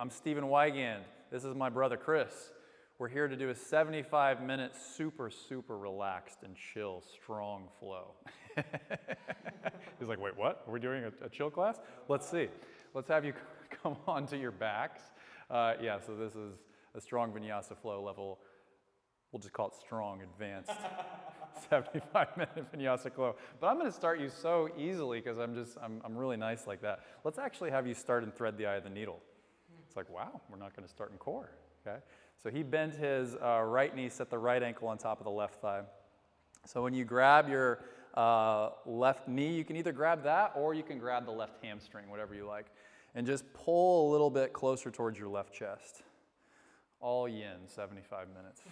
I'm Stephen Weigand. This is my brother Chris. We're here to do a 75-minute super relaxed and chill, strong flow. He's like, wait, what? Are we doing a chill class? Let's see. Let's have you come onto your backs. Yeah, so this is a strong vinyasa flow level. We'll just call it strong, advanced 75-minute vinyasa flow. But I'm going to start you so easily because I'm really nice like that. Let's actually have you start and thread the eye of the needle. It's like, wow, we're not going to start in core. Okay? So he bent his right knee, set the right ankle on top of the left thigh. So when you grab your left knee, you can either grab that or you can grab the left hamstring, whatever you like, and just pull a little bit closer towards your left chest. All yin, 75 minutes.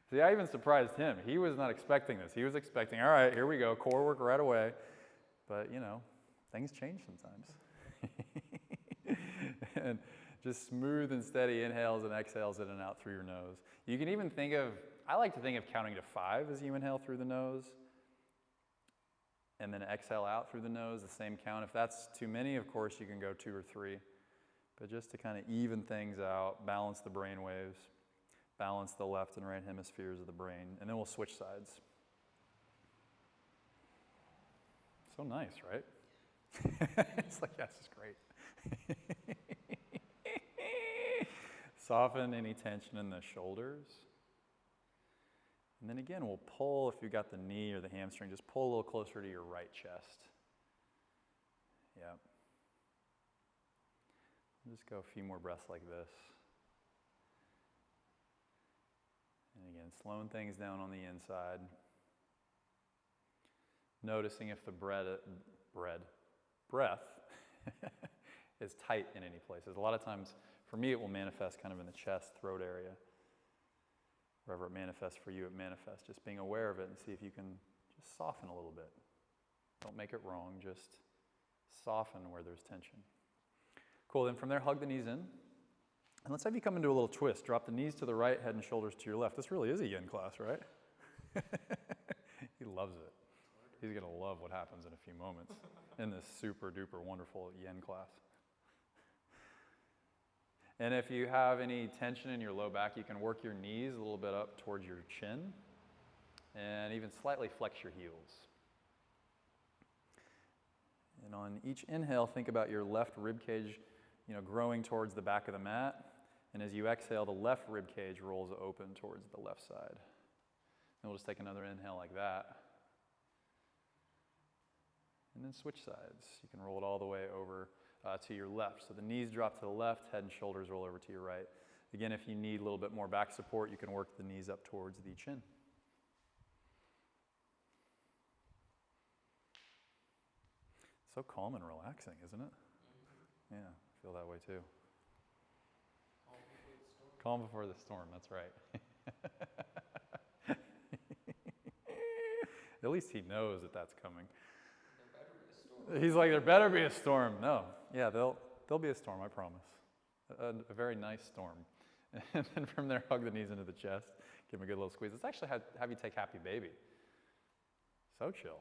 See, I even surprised him. He was not expecting this. He was expecting, all right, here we go, core work right away. But, you know, things change sometimes. And just smooth and steady inhales and exhales in and out through your nose. You can even think of, I like to think of counting to 5 as you inhale through the nose. And then exhale out through the nose, the same count. If that's too many, of course, you can go 2 or 3. But just to kind of even things out, balance the brain waves, balance the left and right hemispheres of the brain, and then we'll switch sides. So nice, right? It's like, yes, it's great. Soften any tension in the shoulders. And then again, we'll pull, if you've got the knee or the hamstring, just pull a little closer to your right chest. Yeah. Just go a few more breaths like this. And again, slowing things down on the inside. Noticing if the breath is tight in any places. A lot of times, for me, it will manifest kind of in the chest, throat area. Wherever it manifests for you, it manifests. Just being aware of it and see if you can just soften a little bit. Don't make it wrong, just soften where there's tension. Cool, then from there, hug the knees in. And let's have you come into a little twist. Drop the knees to the right, head and shoulders to your left. This really is a yin class, right? He loves it. He's going to love what happens in a few moments in this super duper wonderful yin class. And if you have any tension in your low back, you can work your knees a little bit up towards your chin and even slightly flex your heels. And on each inhale, think about your left rib cage, growing towards the back of the mat. And as you exhale, the left rib cage rolls open towards the left side. And we'll just take another inhale like that. And then switch sides. You can roll it all the way over to your left. So the knees drop to the left, head and shoulders roll over to your right. Again, if you need a little bit more back support, you can work the knees up towards the chin. So calm and relaxing, isn't it? Yeah, I feel that way too. Calm before the storm, that's right. At least he knows that that's coming. He's like, there better be a storm. No, yeah, there'll be a storm, I promise. A very nice storm. And then from there, hug the knees into the chest. Give him a good little squeeze. Let's actually have you take Happy Baby. So chill.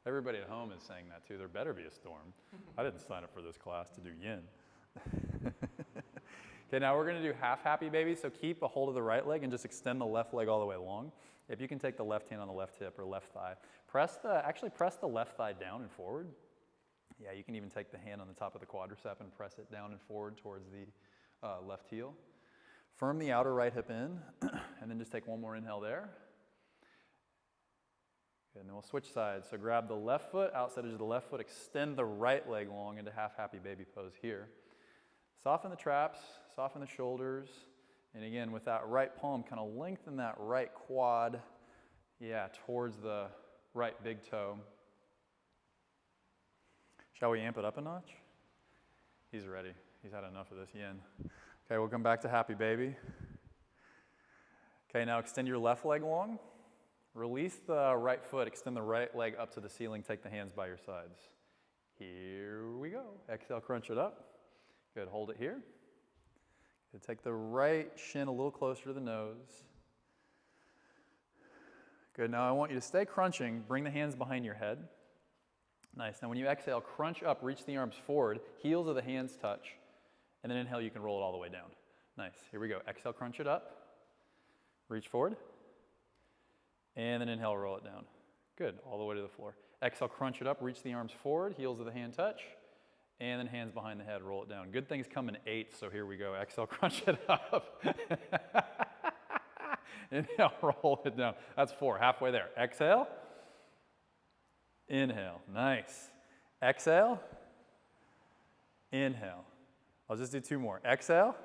Everybody at home is saying that too. There better be a storm. I didn't sign up for this class to do yin. Okay, now we're going to do half Happy Baby. So keep a hold of the right leg and just extend the left leg all the way long. If you can take the left hand on the left hip or left thigh, press the left thigh down and forward. Yeah, you can even take the hand on the top of the quadricep and press it down and forward towards the left heel. Firm the outer right hip in, and then just take one more inhale there. Good, and then we'll switch sides. So grab the left foot, outside edge of the left foot, extend the right leg long into half Happy Baby pose here. Soften the traps, soften the shoulders. And again, with that right palm, kind of lengthen that right quad, towards the right big toe. Shall we amp it up a notch? He's ready. He's had enough of this yin. Okay, we'll come back to Happy Baby. Okay, now extend your left leg long. Release the right foot, extend the right leg up to the ceiling, take the hands by your sides. Here we go. Exhale, crunch it up. Good, hold it here. Good, take the right shin a little closer to the nose. Good, now I want you to stay crunching. Bring the hands behind your head. Nice. Now when you exhale, crunch up, reach the arms forward, heels of the hands touch, and then inhale, you can roll it all the way down. Nice. Here we go. Exhale, crunch it up, reach forward, and then inhale, roll it down. Good. All the way to the floor. Exhale, crunch it up, reach the arms forward, heels of the hand touch, and then hands behind the head, roll it down. Good things come in 8, so here we go. Exhale, crunch it up. Inhale, roll it down. That's 4, halfway there. Exhale. Inhale. Nice. Exhale. Inhale. I'll just do 2 more. Exhale.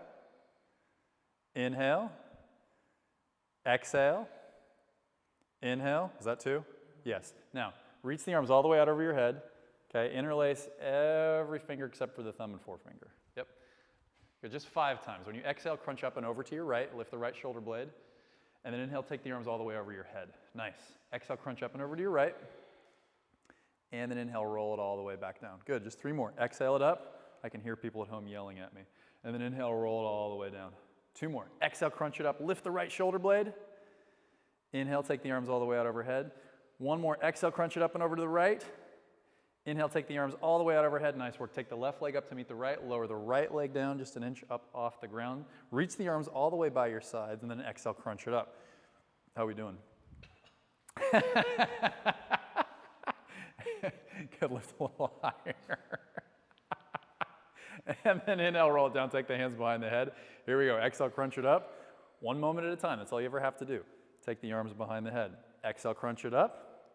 Inhale. Exhale. Inhale. Is that 2? Yes. Now, reach the arms all the way out over your head. Okay, interlace every finger except for the thumb and forefinger. Yep. Good. Just 5 times. When you exhale, crunch up and over to your right. Lift the right shoulder blade. And then inhale, take the arms all the way over your head. Nice. Exhale, crunch up and over to your right. And then inhale, roll it all the way back down. Good. Just 3 more. Exhale it up. I can hear people at home yelling at me. And then inhale, roll it all the way down. 2 more. Exhale, crunch it up. Lift the right shoulder blade. Inhale, take the arms all the way out overhead. 1 more. Exhale, crunch it up and over to the right. Inhale, take the arms all the way out overhead. Nice work. Take the left leg up to meet the right. Lower the right leg down just an inch up off the ground. Reach the arms all the way by your sides, and then exhale, crunch it up. How are we doing? Good. Lift a little higher. And then inhale, roll it down. Take the hands behind the head. Here we go. Exhale, crunch it up. 1 moment at a time. That's all you ever have to do. Take the arms behind the head. Exhale, crunch it up.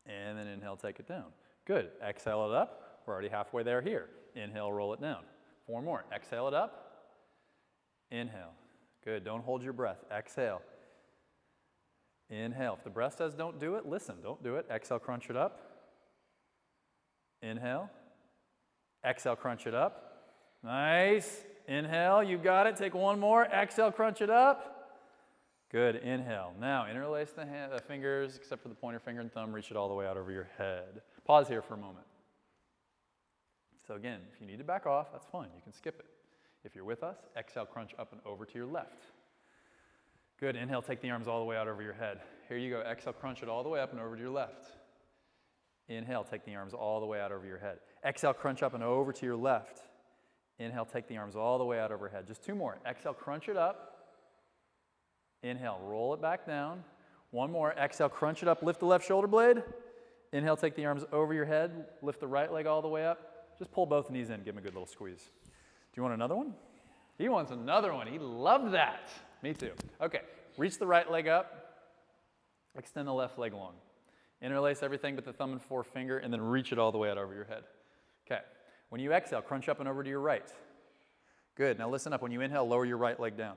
And then inhale, take it down. Good. Exhale it up. We're already halfway there here. Inhale, roll it down. 4 more. Exhale it up. Inhale. Good. Don't hold your breath. Exhale. Inhale. If the breath says don't do it, listen. Don't do it. Exhale, crunch it up. Inhale. Exhale, crunch it up. Nice. Inhale. You got it. Take 1 more. Exhale, crunch it up. Good. Inhale. Now, interlace the fingers, except for the pointer finger and thumb. Reach it all the way out over your head. Pause here for a moment. So again, if you need to back off, that's fine. You can skip it. If you're with us, exhale, crunch up and over to your left. Good. Inhale, take the arms all the way out over your head. Here you go. Exhale, crunch it all the way up and over to your left. Inhale, take the arms all the way out over your head. Exhale, crunch up and over to your left. Inhale, take the arms all the way out overhead. Just 2 more. Exhale, crunch it up. Inhale, roll it back down. 1 more. Exhale, crunch it up. Lift the left shoulder blade. Inhale, take the arms over your head. Lift the right leg all the way up. Just pull both knees in. Give him a good little squeeze. Do you want another one? He wants another one. He loved that. Me too. Okay. Reach the right leg up. Extend the left leg long. Interlace everything but the thumb and forefinger, and then reach it all the way out over your head. Okay. When you exhale, crunch up and over to your right. Good. Now listen up. When you inhale, lower your right leg down.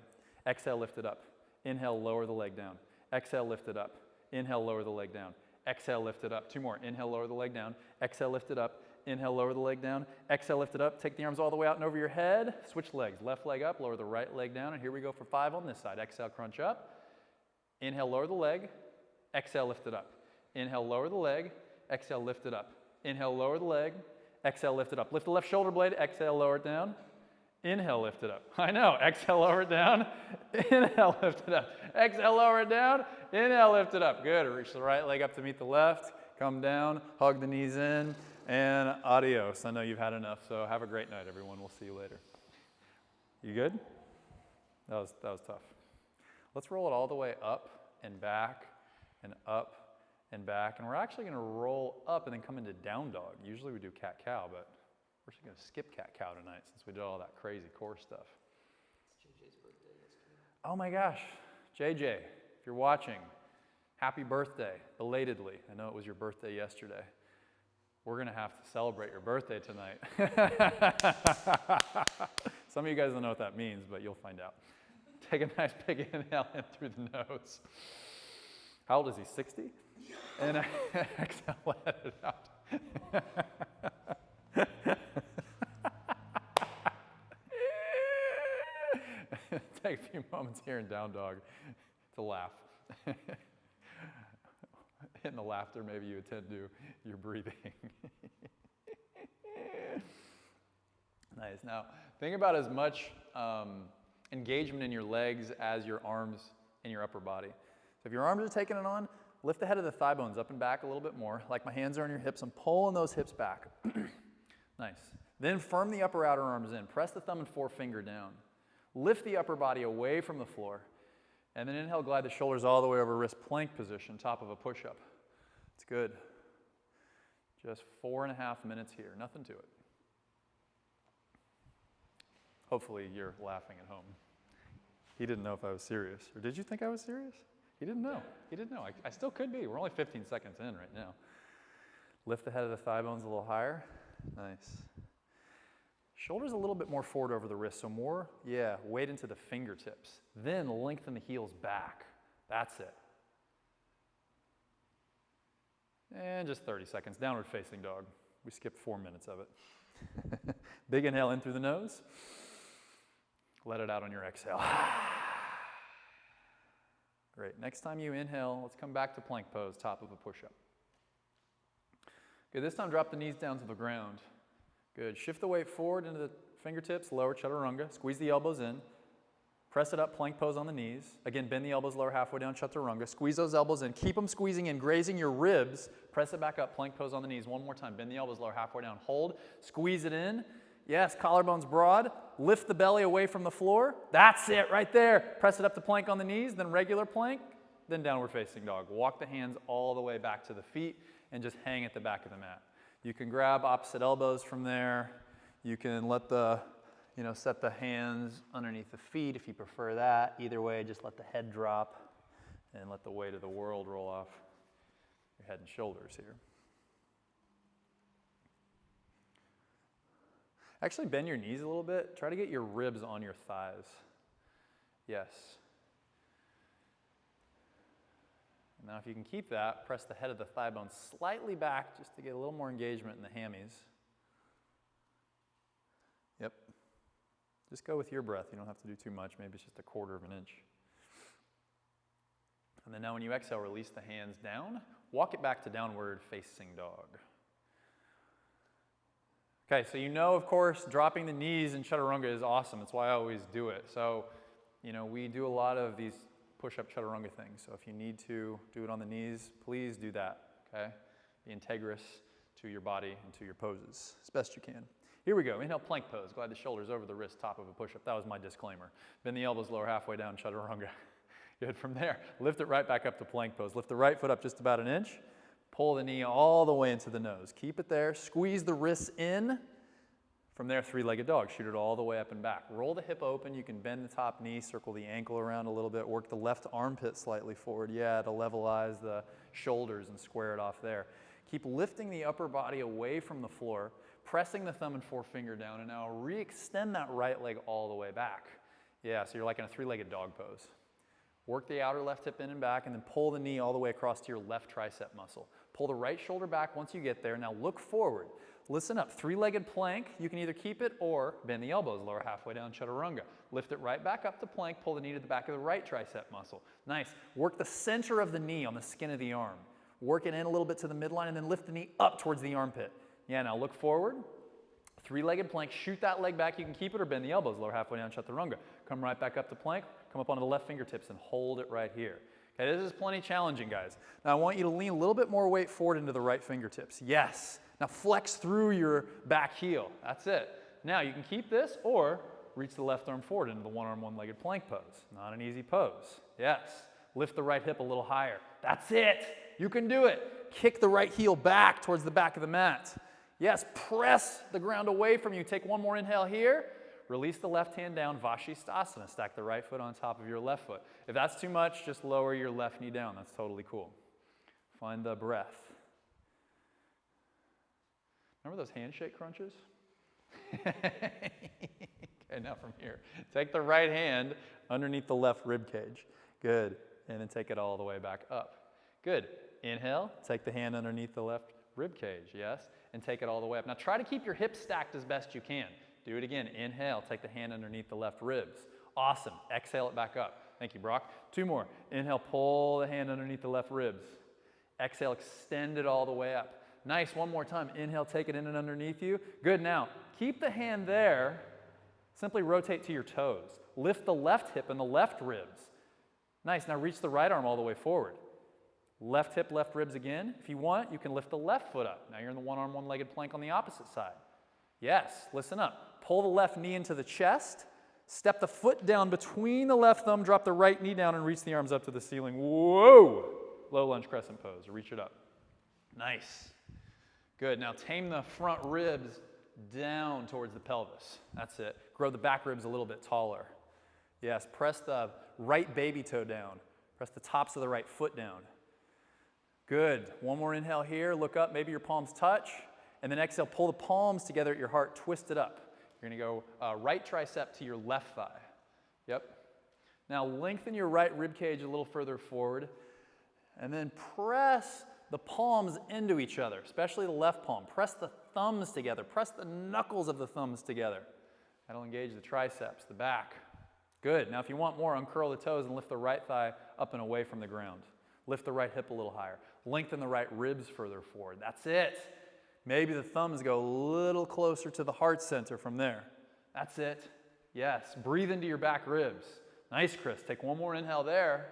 Exhale, lift it up. Inhale, lower the leg down. Exhale, lift it up. Inhale, lower the leg down. Exhale, lift it up. 2 more. Inhale, lower the leg down. Exhale, lift it up. Inhale, lower the leg down. Exhale, lift it up. Take the arms all the way out and over your head. Switch legs. Left leg up, lower the right leg down. And here we go for 5 on this side. Exhale, crunch up. Inhale, lower the leg. Exhale, lift it up. Inhale, lower the leg. Exhale, lift it up. Inhale, lower the leg. Exhale, lift it up. Lift the left shoulder blade. Exhale, lower it down. Inhale, lift it up. I know. Exhale, lower it down. Inhale, lift it up. Exhale, lower it down. Inhale, lift it up. Good. Reach the right leg up to meet the left. Come down. Hug the knees in. And adios. I know you've had enough, so have a great night, everyone. We'll see you later. You good? That was tough. Let's roll it all the way up and back and up and back. And we're actually going to roll up and then come into down dog. Usually we do cat-cow, but we're just going to skip cat-cow tonight since we did all that crazy core stuff. It's JJ's birthday yesterday. Oh my gosh. JJ, if you're watching, happy birthday, belatedly. I know it was your birthday yesterday. We're going to have to celebrate your birthday tonight. Some of you guys don't know what that means, but you'll find out. Take a nice big inhale in through the nose. How old is he, 60? And exhale, let it out. Take a few moments here in down dog to laugh. In the laughter, maybe you attend to your breathing. Nice. Now, think about as much engagement in your legs as your arms and your upper body. So if your arms are taking it on, lift the head of the thigh bones up and back a little bit more, like my hands are on your hips. I'm pulling those hips back. Nice. Then firm the upper outer arms in. Press the thumb and forefinger down. Lift the upper body away from the floor. And then inhale, glide the shoulders all the way over wrist plank position, top of a push-up. It's good. Just 4.5 minutes here, nothing to it. Hopefully you're laughing at home. He didn't know if I was serious. Or did you think I was serious? He didn't know. He didn't know. I still could be. We're only 15 seconds in right now. Lift the head of the thigh bones a little higher. Nice. Shoulders a little bit more forward over the wrist, so more, weight into the fingertips. Then lengthen the heels back. That's it. And just 30 seconds, downward facing dog. We skipped 4 minutes of it. Big inhale in through the nose. Let it out on your exhale. Great. Next time you inhale, let's come back to plank pose, top of a push-up. Good. This time drop the knees down to the ground. Good. Shift the weight forward into the fingertips, lower chaturanga. Squeeze the elbows in. Press it up, plank pose on the knees. Again, bend the elbows lower halfway down, chaturanga. Squeeze those elbows in. Keep them squeezing in, grazing your ribs. Press it back up, plank pose on the knees. One more time. Bend the elbows lower halfway down. Hold. Squeeze it in. Yes, collarbones broad. Lift the belly away from the floor. That's it right there. Press it up to plank on the knees, then regular plank, then downward facing dog. Walk the hands all the way back to the feet and just hang at the back of the mat. You can grab opposite elbows from there. You can let the, set the hands underneath the feet if you prefer that. Either way, just let the head drop and let the weight of the world roll off your head and shoulders here. Actually, bend your knees a little bit. Try to get your ribs on your thighs. Yes. And now if you can keep that, press the head of the thigh bone slightly back just to get a little more engagement in the hammies. Yep. Just go with your breath. You don't have to do too much. Maybe it's just 1/4 of an inch. And then now when you exhale, release the hands down. Walk it back to downward facing dog. Okay, so of course, dropping the knees in chaturanga is awesome. That's why I always do it. So, we do a lot of these push-up chaturanga things. So if you need to do it on the knees, please do that, okay? Be integrous to your body and to your poses as best you can. Here we go. Inhale, plank pose. Glide the shoulders over the wrist, top of a push-up. That was my disclaimer. Bend the elbows lower halfway down, chaturanga. Good. From there, lift it right back up to plank pose. Lift the right foot up just about an inch. Pull the knee all the way into the nose. Keep it there. Squeeze the wrists in. From there, three-legged dog. Shoot it all the way up and back. Roll the hip open. You can bend the top knee, circle the ankle around a little bit, work the left armpit slightly forward. To levelize the shoulders and square it off there. Keep lifting the upper body away from the floor, pressing the thumb and forefinger down, and now re-extend that right leg all the way back. So you're like in a three-legged dog pose. Work the outer left hip in and back, and then pull the knee all the way across to your left tricep muscle. Pull the right shoulder back once you get there. Now look forward. Listen up. Three-legged plank. You can either keep it or bend the elbows lower halfway down, chaturanga. Lift it right back up to plank. Pull the knee to the back of the right tricep muscle. Nice. Work the center of the knee on the skin of the arm. Work it in a little bit to the midline, and then lift the knee up towards the armpit. Now look forward. Three-legged plank. Shoot that leg back. You can keep it or bend the elbows lower halfway down, chaturanga. Come right back up to plank. Come up onto the left fingertips and hold it right here. Okay, this is plenty challenging, guys. Now I want you to lean a little bit more weight forward into the right fingertips. Yes. Now flex through your back heel. That's it. Now you can keep this or reach the left arm forward into the one-arm, one-legged plank pose. Not an easy pose. Yes. Lift the right hip a little higher. That's it. You can do it. Kick the right heel back towards the back of the mat. Yes, press the ground away from you. Take one more inhale here. Release the left hand down, Vashisthasana. Stack the right foot on top of your left foot. If that's too much, just lower your left knee down. That's totally cool. Find the breath. Remember those handshake crunches? Okay, now from here. Take the right hand underneath the left rib cage. Good. And then take it all the way back up. Good. Inhale. Take the hand underneath the left rib cage. Yes. And take it all the way up. Now try to keep your hips stacked as best you can. Do it again. Inhale. Take the hand underneath the left ribs. Awesome. Exhale it back up. Thank you, Brock. Two more. Inhale. Pull the hand underneath the left ribs. Exhale. Extend it all the way up. Nice. One more time. Inhale. Take it in and underneath you. Good. Now, keep the hand there. Simply rotate to your toes. Lift the left hip and the left ribs. Nice. Now reach the right arm all the way forward. Left hip, left ribs again. If you want, you can lift the left foot up. Now you're in the one-arm, one-legged plank on the opposite side. Yes, listen up. Pull the left knee into the chest. Step the foot down between the left thumb, drop the right knee down, and reach the arms up to the ceiling. Whoa! Low lunge crescent pose. Reach it up. Nice. Good. Now tame the front ribs down towards the pelvis. That's it. Grow the back ribs a little bit taller. Yes, press the right baby toe down. Press the tops of the right foot down. Good. One more inhale here. Look up. Maybe your palms touch. And then exhale, pull the palms together at your heart. Twist it up. You're going to go right tricep to your left thigh. Yep. Now lengthen your right rib cage a little further forward. And then press the palms into each other, especially the left palm. Press the thumbs together. Press the knuckles of the thumbs together. That'll engage the triceps, the back. Good. Now if you want more, uncurl the toes and lift the right thigh up and away from the ground. Lift the right hip a little higher. Lengthen the right ribs further forward. That's it. Maybe the thumbs go a little closer to the heart center from there. That's it. Yes. Breathe into your back ribs. Nice, Chris. Take one more inhale there.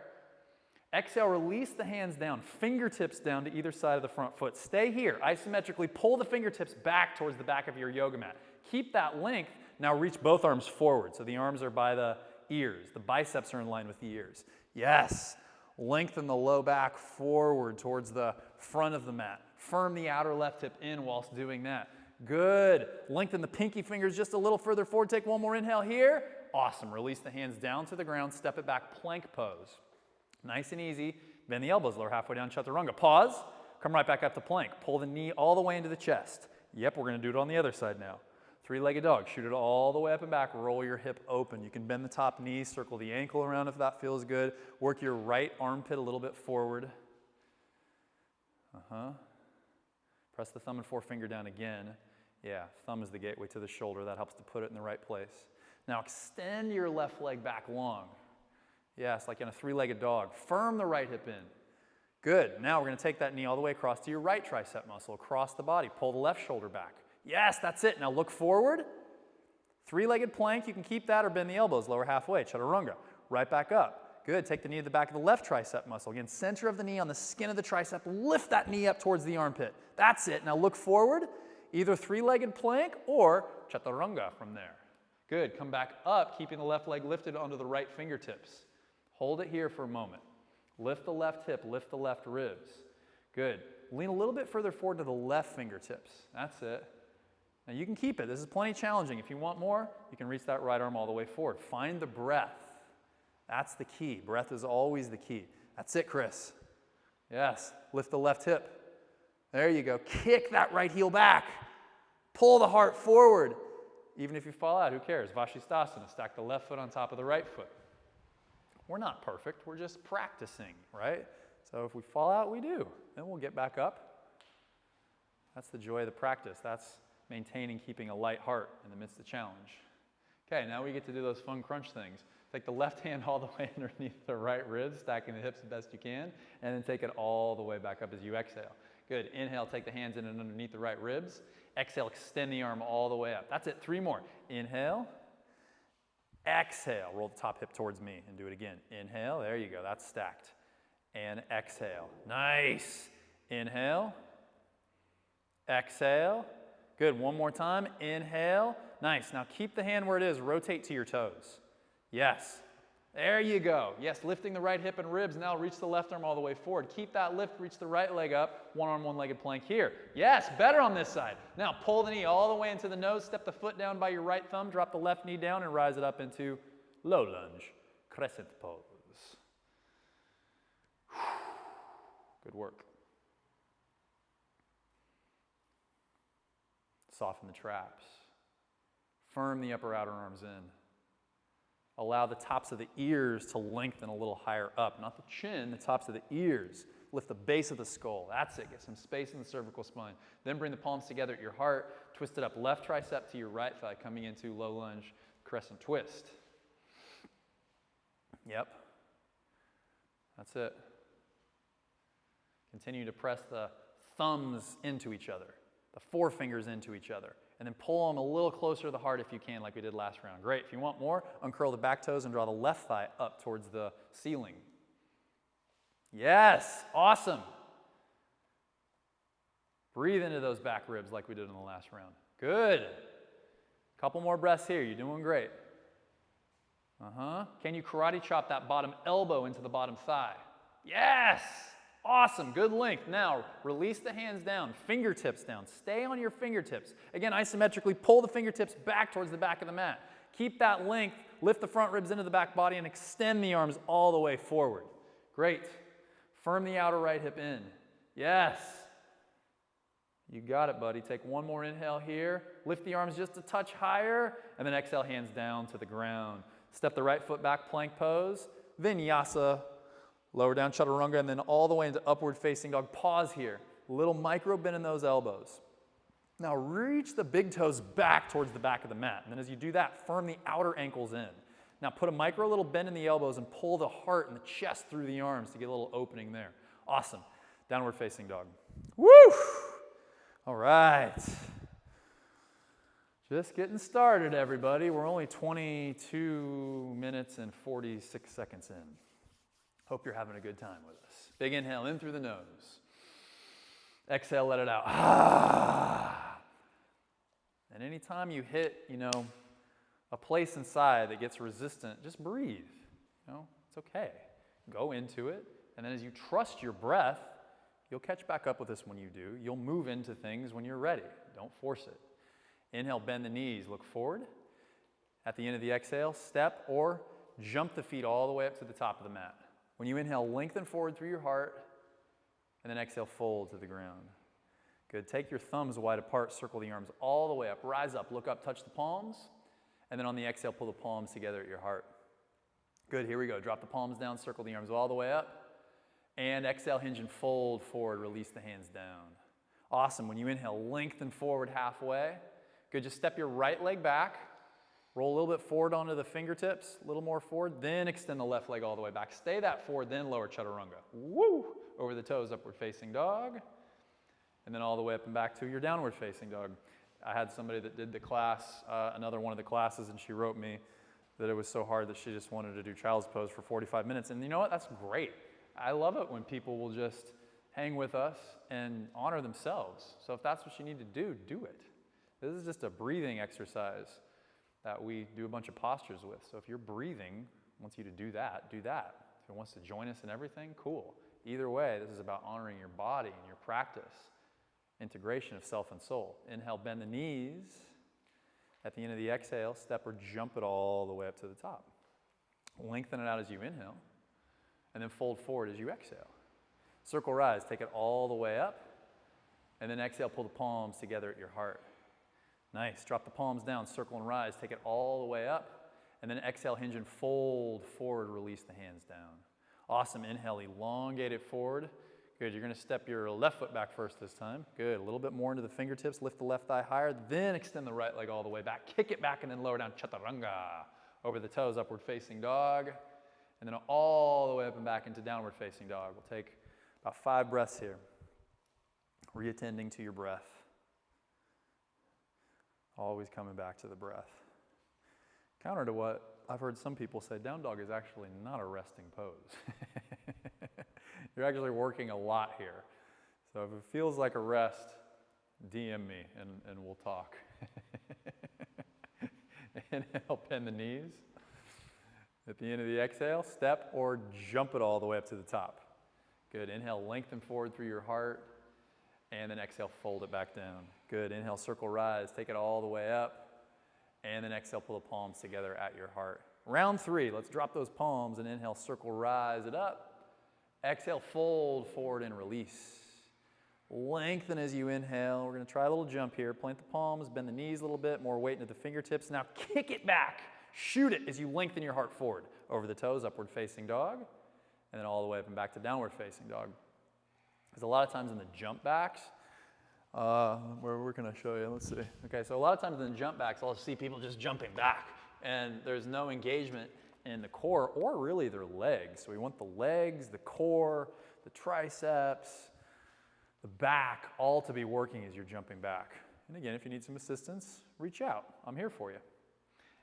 Exhale, release the hands down, fingertips down to either side of the front foot. Stay here. Isometrically pull the fingertips back towards the back of your yoga mat. Keep that length. Now reach both arms forward. So the arms are by the ears. The biceps are in line with the ears. Yes. Lengthen the low back forward towards the front of the mat. Firm the outer left hip in whilst doing that. Good. Lengthen the pinky fingers just a little further forward. Take one more inhale here. Awesome. Release the hands down to the ground. Step it back, plank pose. Nice and easy. Bend the elbows, lower halfway down, chaturanga. Pause. Come right back up to plank. Pull the knee all the way into the chest. Yep, we're going to do it on the other side now. Three-legged dog. Shoot it all the way up and back. Roll your hip open. You can bend the top knee, circle the ankle around if that feels good. Work your right armpit a little bit forward. Press the thumb and forefinger down again. Yeah, thumb is the gateway to the shoulder. That helps to put it in the right place. Now extend your left leg back long. Yes, like in a three-legged dog. Firm the right hip in. Good. Now we're going to take that knee all the way across to your right tricep muscle, across the body. Pull the left shoulder back. Yes, that's it. Now look forward. Three-legged plank. You can keep that or bend the elbows, lower halfway. Chaturanga. Right back up. Good. Take the knee to the back of the left tricep muscle. Again, center of the knee on the skin of the tricep. Lift that knee up towards the armpit. That's it. Now look forward. Either three-legged plank or chaturanga from there. Good. Come back up, keeping the left leg lifted onto the right fingertips. Hold it here for a moment. Lift the left hip, lift the left ribs. Good. Lean a little bit further forward to the left fingertips. That's it. Now you can keep it. This is plenty challenging. If you want more, you can reach that right arm all the way forward. Find the breath. That's the key. Breath is always the key. That's it, Chris. Yes. Lift the left hip. There you go. Kick that right heel back. Pull the heart forward. Even if you fall out, who cares? Vashisthasana. Stack the left foot on top of the right foot. We're not perfect. We're just practicing, right? So if we fall out, we do. Then we'll get back up. That's the joy of the practice. That's maintaining, keeping a light heart in the midst of challenge. Okay, now we get to do those fun crunch things. Take the left hand all the way underneath the right ribs, stacking the hips the best you can, and then take it all the way back up as you exhale. Good. Inhale, take the hands in and underneath the right ribs. Exhale, extend the arm all the way up. That's it. 3 more. Inhale. Exhale, roll the top hip towards me and do it again. Inhale, there you go, that's stacked. And exhale, nice. Inhale, exhale. Good, one more time, inhale. Nice, now keep the hand where it is, rotate to your toes. Yes, there you go. Yes, lifting the right hip and ribs, now reach the left arm all the way forward. Keep that lift, reach the right leg up, one arm, one-legged plank here. Yes, better on this side. Now pull the knee all the way into the nose, step the foot down by your right thumb, drop the left knee down and rise it up into low lunge, crescent pose. Good work. Soften the traps. Firm the upper outer arms in. Allow the tops of the ears to lengthen a little higher up. Not the chin, the tops of the ears. Lift the base of the skull. That's it. Get some space in the cervical spine. Then bring the palms together at your heart. Twist it up. Left tricep to your right thigh, coming into low lunge, crescent twist. Yep. That's it. Continue to press the thumbs into each other, the forefingers into each other. And then pull them a little closer to the heart if you can, like we did last round. Great. If you want more, uncurl the back toes and draw the left thigh up towards the ceiling. Yes, awesome. Breathe into those back ribs like we did in the last round. Good. Couple more breaths here. You're doing great. Can you karate chop that bottom elbow into the bottom thigh? Yes. Awesome. Good length. Now, release the hands down, fingertips down. Stay on your fingertips. Again, isometrically, pull the fingertips back towards the back of the mat. Keep that length. Lift the front ribs into the back body and extend the arms all the way forward. Great. Firm the outer right hip in. Yes. You got it, buddy. Take one more inhale here. Lift the arms just a touch higher, and then exhale, hands down to the ground. Step the right foot back, plank pose. Vinyasa. Lower down, chaturanga, and then all the way into upward facing dog. Pause here. Little micro bend in those elbows. Now reach the big toes back towards the back of the mat. And then as you do that, firm the outer ankles in. Now put a micro little bend in the elbows and pull the heart and the chest through the arms to get a little opening there. Awesome. Downward facing dog. Woo! All right. Just getting started, everybody. We're only 22 minutes and 46 seconds in. Hope you're having a good time with us. Big inhale in through the nose. Exhale, let it out. Ah. And anytime you hit, a place inside that gets resistant, just breathe. It's okay. Go into it. And then as you trust your breath, you'll catch back up with this when you do. You'll move into things when you're ready. Don't force it. Inhale, bend the knees, look forward. At the end of the exhale, step or jump the feet all the way up to the top of the mat. When you inhale, lengthen forward through your heart, and then exhale, fold to the ground. Good. Take your thumbs wide apart, circle the arms all the way up. Rise up, look up, touch the palms, and then on the exhale, pull the palms together at your heart. Good. Here we go. Drop the palms down, circle the arms all the way up, and exhale, hinge and fold forward. Release the hands down. Awesome. When you inhale, lengthen forward halfway. Good. Just step your right leg back. Roll a little bit forward onto the fingertips, a little more forward, then extend the left leg all the way back. Stay that forward, then lower chaturanga. Woo! Over the toes, upward facing dog. And then all the way up and back to your downward facing dog. I had somebody that did the class, another one of the classes, and she wrote me that it was so hard that she just wanted to do child's pose for 45 minutes. And you know what? That's great. I love it when people will just hang with us and honor themselves. So if that's what you need to do, do it. This is just a breathing exercise that we do a bunch of postures with. So if you're breathing, wants you to do that, do that. If it wants to join us in everything, cool. Either way, this is about honoring your body and your practice. Integration of self and soul. Inhale, bend the knees. At the end of the exhale, step or jump it all the way up to the top. Lengthen it out as you inhale, and then fold forward as you exhale. Circle rise, take it all the way up, and then exhale, pull the palms together at your heart. Nice. Drop the palms down, circle and rise. Take it all the way up. And then exhale, hinge and fold forward. Release the hands down. Awesome. Inhale, elongate it forward. Good. You're going to step your left foot back first this time. Good. A little bit more into the fingertips. Lift the left thigh higher. Then extend the right leg all the way back. Kick it back and then lower down. Chaturanga. Over the toes, upward facing dog. And then all the way up and back into downward facing dog. We'll take about 5 breaths here. Reattending to your breath. Always coming back to the breath. Counter to what I've heard some people say, down dog is actually not a resting pose. You're actually working a lot here. So if it feels like a rest, DM me and we'll talk. Inhale, bend the knees. At the end of the exhale, step or jump it all the way up to the top. Good. Inhale, lengthen forward through your heart. And then exhale, fold it back down. Good. Inhale, circle rise. Take it all the way up. And then exhale, pull the palms together at your heart. Round 3. Let's drop those palms and inhale, circle, rise it up. Exhale, fold forward and release. Lengthen as you inhale. We're going to try a little jump here. Plant the palms, bend the knees a little bit, more weight into the fingertips. Now kick it back. Shoot it as you lengthen your heart forward. Over the toes, upward facing dog. And then all the way up and back to downward facing dog. Because a lot of times in the jump backs, where can I show you? Let's see. Okay, so a lot of times in the jump backs, I'll see people just jumping back. And there's no engagement in the core or really their legs. So we want the legs, the core, the triceps, the back, all to be working as you're jumping back. And again, if you need some assistance, reach out. I'm here for you.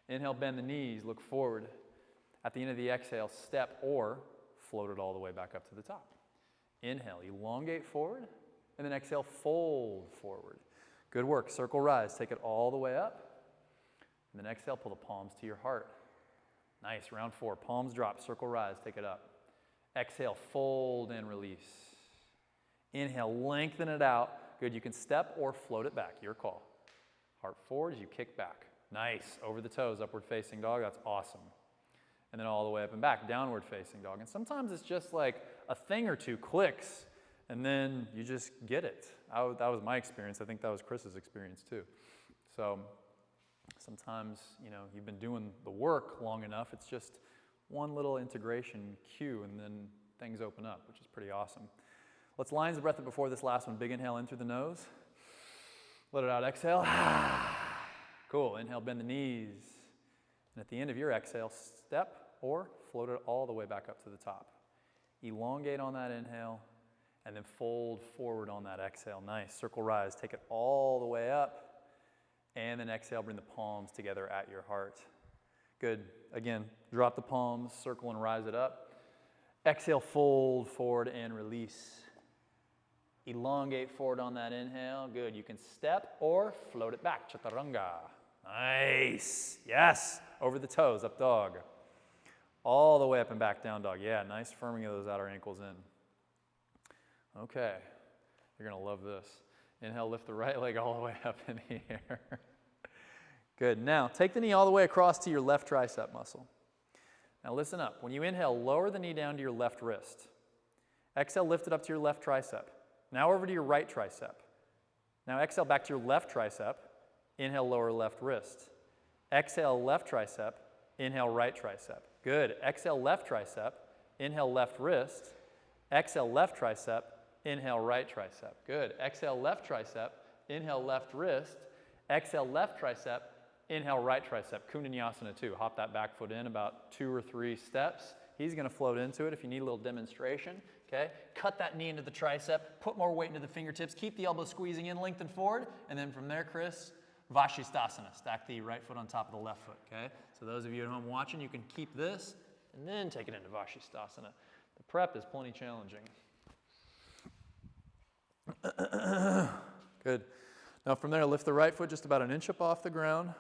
Inhale, bend the knees, look forward. At the end of the exhale, step or float it all the way back up to the top. Inhale, elongate forward, and then exhale, fold forward. Good work. Circle rise. Take it all the way up. And then exhale, pull the palms to your heart. Nice. Round 4. Palms drop. Circle rise. Take it up. Exhale, fold and release. Inhale, lengthen it out. Good. You can step or float it back. Your call. Heart forward as you kick back. Nice. Over the toes, upward facing dog. That's awesome. And then all the way up and back, downward facing dog. And sometimes it's just like a thing or two clicks, and then you just get it. That was my experience. I think that was Chris's experience too. So sometimes, you've been doing the work long enough, it's just one little integration cue, and then things open up, which is pretty awesome. Let's lines the breath up before this last one. Big inhale in through the nose. Let it out, exhale. Cool, inhale, bend the knees. And at the end of your exhale, step or float it all the way back up to the top. Elongate on that inhale, and then fold forward on that exhale. Nice, circle rise, take it all the way up, and then exhale, bring the palms together at your heart. Good, again, drop the palms, circle and rise it up. Exhale, fold forward and release. Elongate forward on that inhale, good. You can step or float it back, chaturanga. Nice, yes, over the toes, up dog. All the way up and back, down dog. Yeah, nice firming of those outer ankles in. Okay, you're gonna love this. Inhale, lift the right leg all the way up in the air. Good, now take the knee all the way across to your left tricep muscle. Now listen up, when you inhale, lower the knee down to your left wrist. Exhale, lift it up to your left tricep. Now over to your right tricep. Now exhale back to your left tricep. Inhale, lower left wrist. Exhale, left tricep. Inhale, right tricep. Good. Exhale, left tricep. Inhale, left wrist. Exhale, left tricep. Inhale, right tricep. Good. Exhale, left tricep. Inhale, left wrist. Exhale, left tricep. Inhale, right tricep. Kundalini 2. Hop that back foot in about 2 or 3 steps. He's going to float into it if you need a little demonstration. Okay. Cut that knee into the tricep. Put more weight into the fingertips. Keep the elbow squeezing in, lengthen forward. And then from there, Chris, Vashisthasana. Stack the right foot on top of the left foot, okay? So those of you at home watching, you can keep this and then take it into Vashisthasana. The prep is plenty challenging. Good. Now from there, lift the right foot just about an inch up off the ground.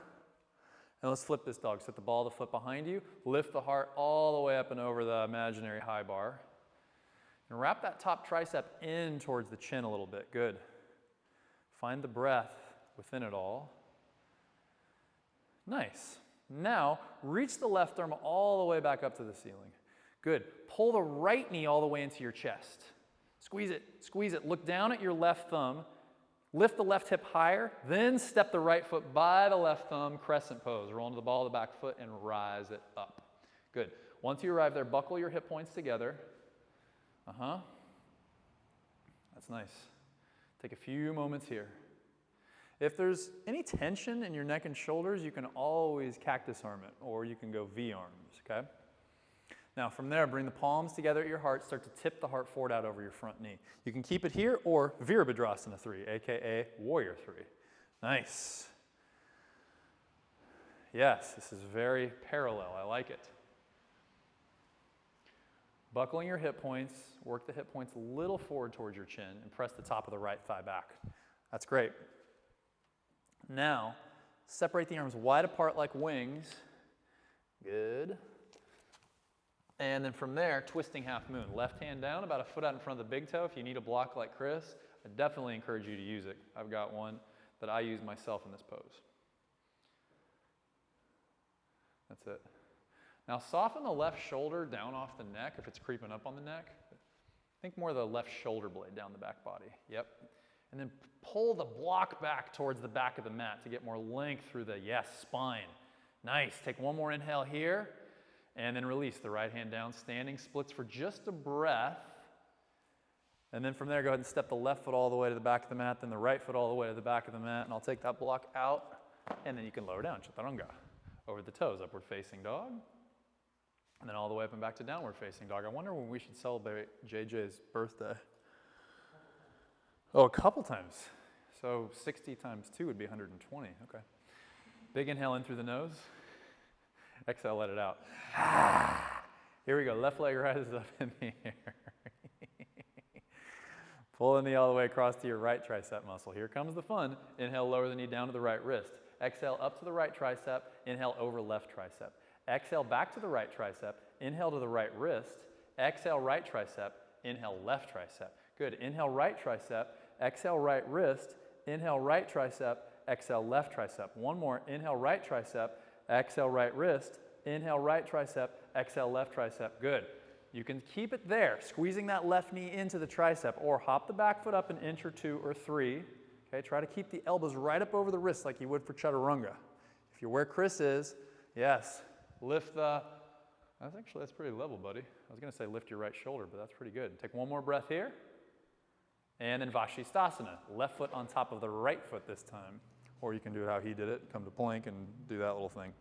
And let's flip this dog. Set the ball of the foot behind you. Lift the heart all the way up and over the imaginary high bar. And wrap that top tricep in towards the chin a little bit. Good. Find the breath within it all. Nice. Now, reach the left arm all the way back up to the ceiling. Good. Pull the right knee all the way into your chest. Squeeze it, squeeze it. Look down at your left thumb. Lift the left hip higher, then step the right foot by the left thumb, crescent pose. Roll into the ball of the back foot and rise it up. Good. Once you arrive there, buckle your hip points together. That's nice. Take a few moments here. If there's any tension in your neck and shoulders, you can always cactus arm it, or you can go V-arms, okay? Now from there, bring the palms together at your heart, start to tip the heart forward out over your front knee. You can keep it here, or Virabhadrasana 3, aka Warrior 3. Nice. Yes, this is very parallel, I like it. Buckling your hip points, work the hip points a little forward towards your chin, and press the top of the right thigh back. That's great. Now, separate the arms wide apart like wings. Good. And then from there, twisting half moon. Left hand down, about a foot out in front of the big toe. If you need a block like Chris, I definitely encourage you to use it. I've got one that I use myself in this pose. That's it. Now soften the left shoulder down off the neck if it's creeping up on the neck. Think more of the left shoulder blade down the back body. Yep. And then pull the block back towards the back of the mat to get more length through the, spine. Nice. Take one more inhale here, and then release the right hand down, standing splits for just a breath. And then from there, go ahead and step the left foot all the way to the back of the mat, then the right foot all the way to the back of the mat, and I'll take that block out, and then you can lower down, chaturanga. Over the toes, upward facing dog, and then all the way up and back to downward facing dog. I wonder when we should celebrate JJ's birthday. Oh, a couple times. So 60 times 2 would be 120. Okay. Big inhale in through the nose. Exhale, let it out. Here we go. Left leg rises up in the air. Pull the knee all the way across to your right tricep muscle. Here comes the fun. Inhale, lower the knee down to the right wrist. Exhale, up to the right tricep. Inhale, over left tricep. Exhale, back to the right tricep. Inhale to the right wrist. Exhale, right tricep. Inhale, left tricep. Good. Inhale, right tricep. Exhale, right wrist. Inhale, right tricep. Exhale, left tricep. One more. Inhale, right tricep. Exhale, right wrist. Inhale, right tricep. Exhale, left tricep. Good. You can keep it there, squeezing that left knee into the tricep, or hop the back foot up an inch or 2 or 3. Okay, try to keep the elbows right up over the wrists like you would for chaturanga. If you're where Chris is, yes, lift the, that's pretty level, buddy. I was going to say lift your right shoulder, but that's pretty good. Take one more breath here. And then Vashisthasana, left foot on top of the right foot this time. Or you can do it how he did it, come to plank and do that little thing.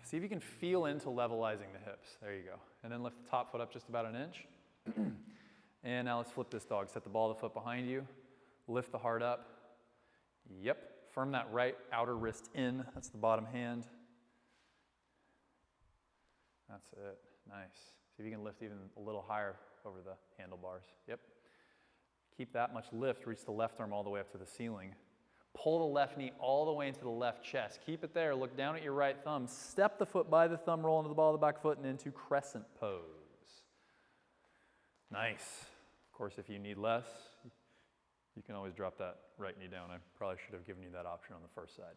See if you can feel into levelizing the hips. There you go. And then lift the top foot up just about an inch. And now let's flip this dog. Set the ball of the foot behind you. Lift the heart up. Yep. Firm that right outer wrist in. That's the bottom hand. That's it. Nice. See if you can lift even a little higher over the handlebars. Yep. Keep that much lift. Reach the left arm all the way up to the ceiling. Pull the left knee all the way into the left chest. Keep it there. Look down at your right thumb. Step the foot by the thumb, roll into the ball of the back foot, and into crescent pose. Nice. Of course, if you need less, you can always drop that right knee down. I probably should have given you that option on the first side.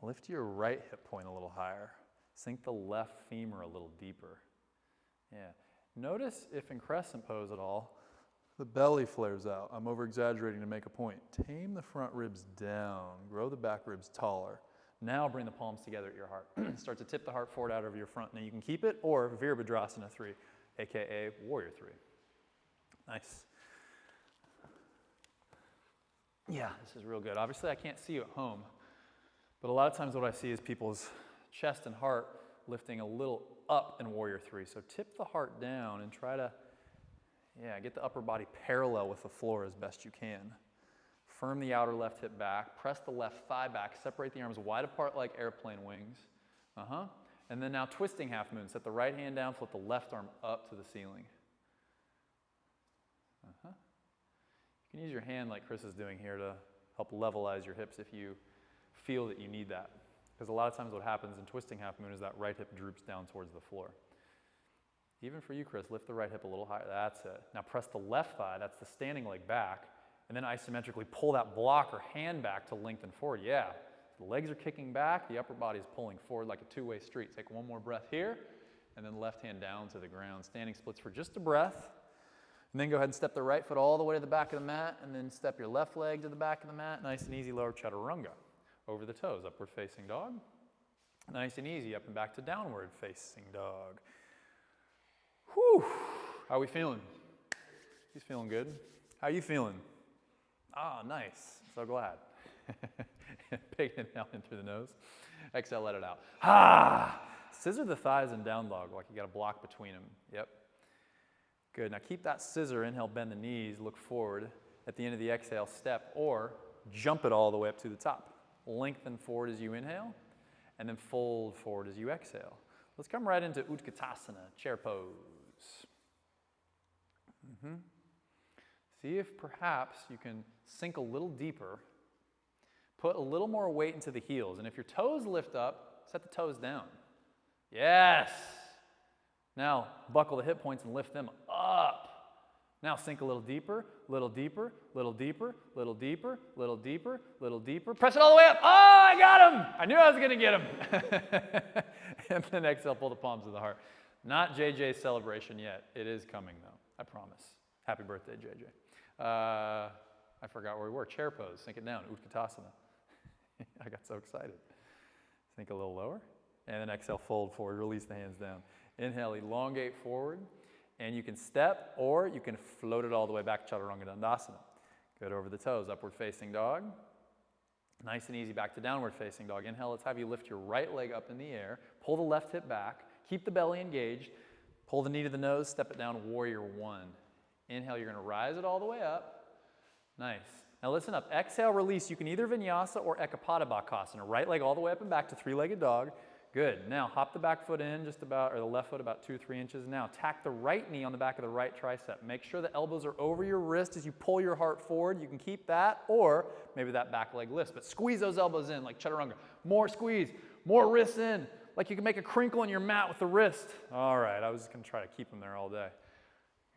Lift your right hip point a little higher. Sink the left femur a little deeper. Yeah. Notice if in crescent pose at all, the belly flares out. I'm over-exaggerating to make a point. Tame the front ribs down. Grow the back ribs taller. Now bring the palms together at your heart. Start to tip the heart forward out over your front. Now you can keep it, or Virabhadrasana 3, a.k.a. Warrior 3. Nice. Yeah, this is real good. Obviously, I can't see you at home, but a lot of times what I see is people's chest and heart lifting a little up in Warrior 3. So tip the heart down and try to get the upper body parallel with the floor as best you can. Firm the outer left hip back. Press the left thigh back. Separate the arms wide apart like airplane wings. And then now twisting half moon. Set the right hand down, flip the left arm up to the ceiling. You can use your hand like Chris is doing here to help levelize your hips if you feel that you need that. Because a lot of times what happens in twisting half moon is that right hip droops down towards the floor. Even for you, Chris, lift the right hip a little higher. That's it. Now press the left thigh, that's the standing leg back, and then isometrically pull that block or hand back to lengthen forward. Yeah, the legs are kicking back, the upper body is pulling forward like a two-way street. Take one more breath here, and then left hand down to the ground. Standing splits for just a breath. And then go ahead and step the right foot all the way to the back of the mat, and then step your left leg to the back of the mat. Nice and easy, lower chaturanga. Over the toes, upward facing dog. Nice and easy, up and back to downward facing dog. Whew, how are we feeling? He's feeling good. How are you feeling? Ah, nice, so glad. Big inhale in through the nose. Exhale, let it out. Ah, scissor the thighs and down dog like you got a block between them. Yep. Good, now keep that scissor, inhale, bend the knees, look forward. At the end of the exhale, step or jump it all the way up to the top. Lengthen forward as you inhale, and then fold forward as you exhale. Let's come right into Utkatasana, chair pose. See if perhaps you can sink a little deeper, put a little more weight into the heels, and if your toes lift up, set the toes down. Yes! Now, buckle the hip points and lift them up. Now sink a little deeper, little deeper, little deeper, little deeper, little deeper, little deeper. Press it all the way up. Oh, I got him! I knew I was going to get him. And then exhale, pull the palms to the heart. Not JJ's celebration yet. It is coming, though. I promise. Happy birthday, JJ. I forgot where we were. Chair pose. Sink it down. Utkatasana. I got so excited. Sink a little lower. And then exhale, fold forward. Release the hands down. Inhale, elongate forward. And you can step or you can float it all the way back to Chaturanga Dandasana. Good over the toes. Upward facing dog. Nice and easy back to downward facing dog. Inhale, let's have you lift your right leg up in the air. Pull the left hip back. Keep the belly engaged. Pull the knee to the nose. Step it down, warrior one. Inhale, you're going to rise it all the way up. Nice. Now listen up. Exhale, release. You can either vinyasa or Ekapada Bakasana. Right leg all the way up and back to three-legged dog. Good. Now hop the back foot in just about, or the left foot about 2-3 inches. Now tack the right knee on the back of the right tricep. Make sure the elbows are over your wrist as you pull your heart forward. You can keep that, or maybe that back leg lifts, but squeeze those elbows in like chaturanga. More squeeze, more wrists in, like you can make a crinkle in your mat with the wrist. All right, I was just gonna try to keep them there all day.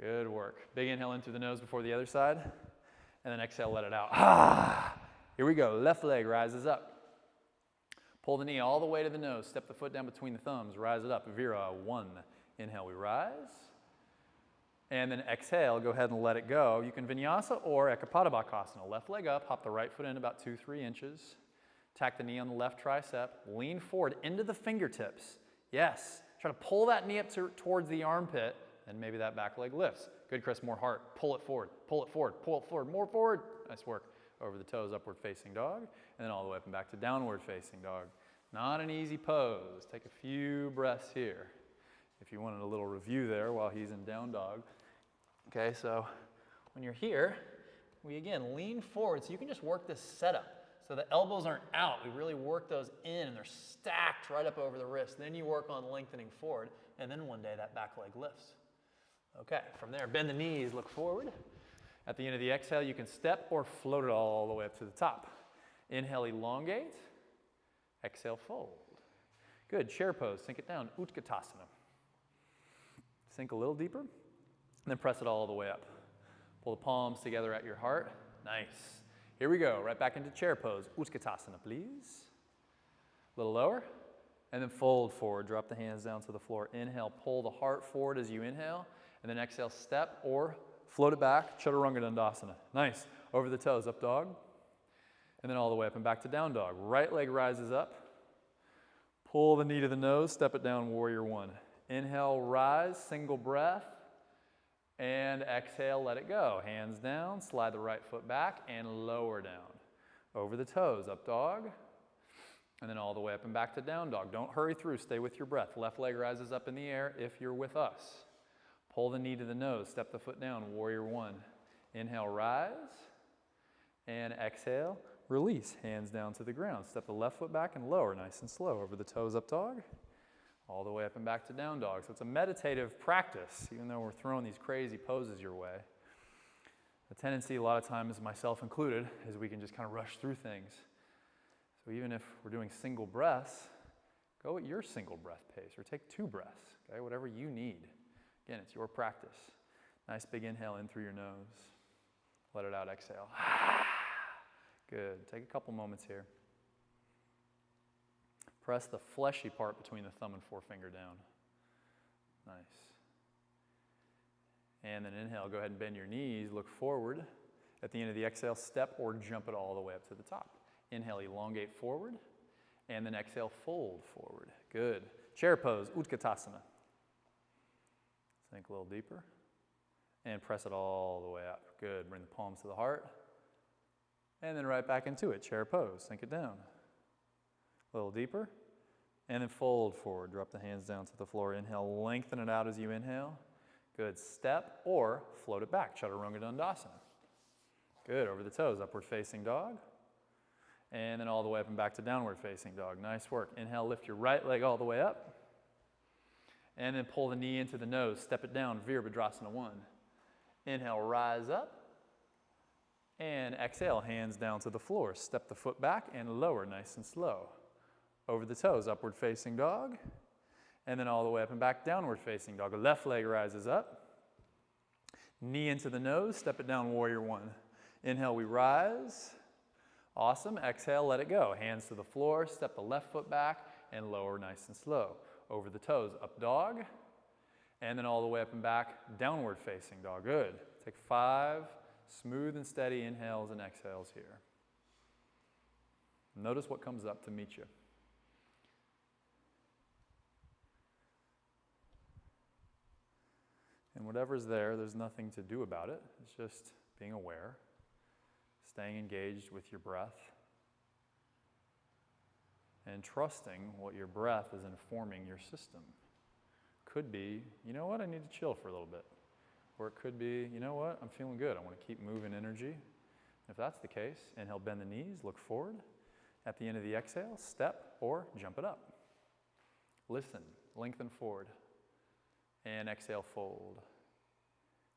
Good work. Big inhale in through the nose before the other side, and then exhale, let it out. Ah! Here we go. Left leg rises up. Pull the knee all the way to the nose. Step the foot down between the thumbs. Rise it up. Vira, 1. Inhale, we rise. And then exhale, go ahead and let it go. You can vinyasa or ekapadabhakasana. Left leg up, hop the right foot in about 2-3 inches. Tack the knee on the left tricep. Lean forward into the fingertips. Yes. Try to pull that knee up towards the armpit, and maybe that back leg lifts. Good, Chris, more heart. Pull it forward, pull it forward, pull it forward, more forward. Nice work. Over the toes, upward facing dog, and then all the way up and back to downward facing dog. Not an easy pose. Take a few breaths here. If you wanted a little review there while he's in down dog. Okay, so when you're here, we again lean forward so you can just work this setup. So the elbows aren't out. We really work those in and they're stacked right up over the wrist. Then you work on lengthening forward, and then one day that back leg lifts. Okay, from there, bend the knees, look forward. At the end of the exhale, you can step or float it all the way up to the top. Inhale, elongate. Exhale, fold. Good, chair pose, sink it down, Utkatasana. Sink a little deeper, and then press it all the way up. Pull the palms together at your heart. Nice. Here we go, right back into chair pose, Utkatasana, please. A little lower, and then fold forward. Drop the hands down to the floor. Inhale, pull the heart forward as you inhale, and then exhale, step or float it back, chaturanga dandasana. Nice. Over the toes, up dog. And then all the way up and back to down dog. Right leg rises up. Pull the knee to the nose, step it down, warrior 1. Inhale, rise, single breath. And exhale, let it go. Hands down, slide the right foot back and lower down. Over the toes, up dog. And then all the way up and back to down dog. Don't hurry through, stay with your breath. Left leg rises up in the air if you're with us. Pull the knee to the nose, step the foot down, warrior 1. Inhale, rise, and exhale, release. Hands down to the ground. Step the left foot back and lower, nice and slow. Over the toes, up dog, all the way up and back to down dog. So it's a meditative practice, even though we're throwing these crazy poses your way. The tendency, a lot of times, myself included, is we can just kind of rush through things. So even if we're doing single breaths, go at your single breath pace, or take 2 breaths, okay, whatever you need. Again, it's your practice. Nice big inhale in through your nose. Let it out, exhale. Good. Take a couple moments here. Press the fleshy part between the thumb and forefinger down. Nice. And then inhale, go ahead and bend your knees, look forward. At the end of the exhale, step or jump it all the way up to the top. Inhale, elongate forward, and then exhale, fold forward. Good. Chair pose, Utkatasana. Sink a little deeper, and press it all the way up. Good. Bring the palms to the heart, and then right back into it. Chair pose. Sink it down. A little deeper, and then fold forward. Drop the hands down to the floor. Inhale, lengthen it out as you inhale. Good. Step or float it back. Chaturanga dandasana. Good. Over the toes. Upward facing dog, and then all the way up and back to downward facing dog. Nice work. Inhale, lift your right leg all the way up. And then pull the knee into the nose, step it down, Virabhadrasana 1. Inhale, rise up. And exhale, hands down to the floor. Step the foot back and lower, nice and slow. Over the toes, upward facing dog. And then all the way up and back, downward facing dog. Left leg rises up. Knee into the nose, step it down, warrior 1. Inhale, we rise. Awesome. Exhale, let it go. Hands to the floor, step the left foot back and lower, nice and slow. Over the toes, up dog, and then all the way up and back, downward facing dog. Good. Take 5 smooth and steady inhales and exhales here. Notice what comes up to meet you. And whatever's there, there's nothing to do about it. It's just being aware, staying engaged with your breath, and trusting what your breath is informing your system. Could be, you know what, I need to chill for a little bit. Or it could be, you know what, I'm feeling good. I want to keep moving energy. If that's the case, inhale, bend the knees, look forward. At the end of the exhale, step or jump it up. Listen, lengthen forward. And exhale, fold.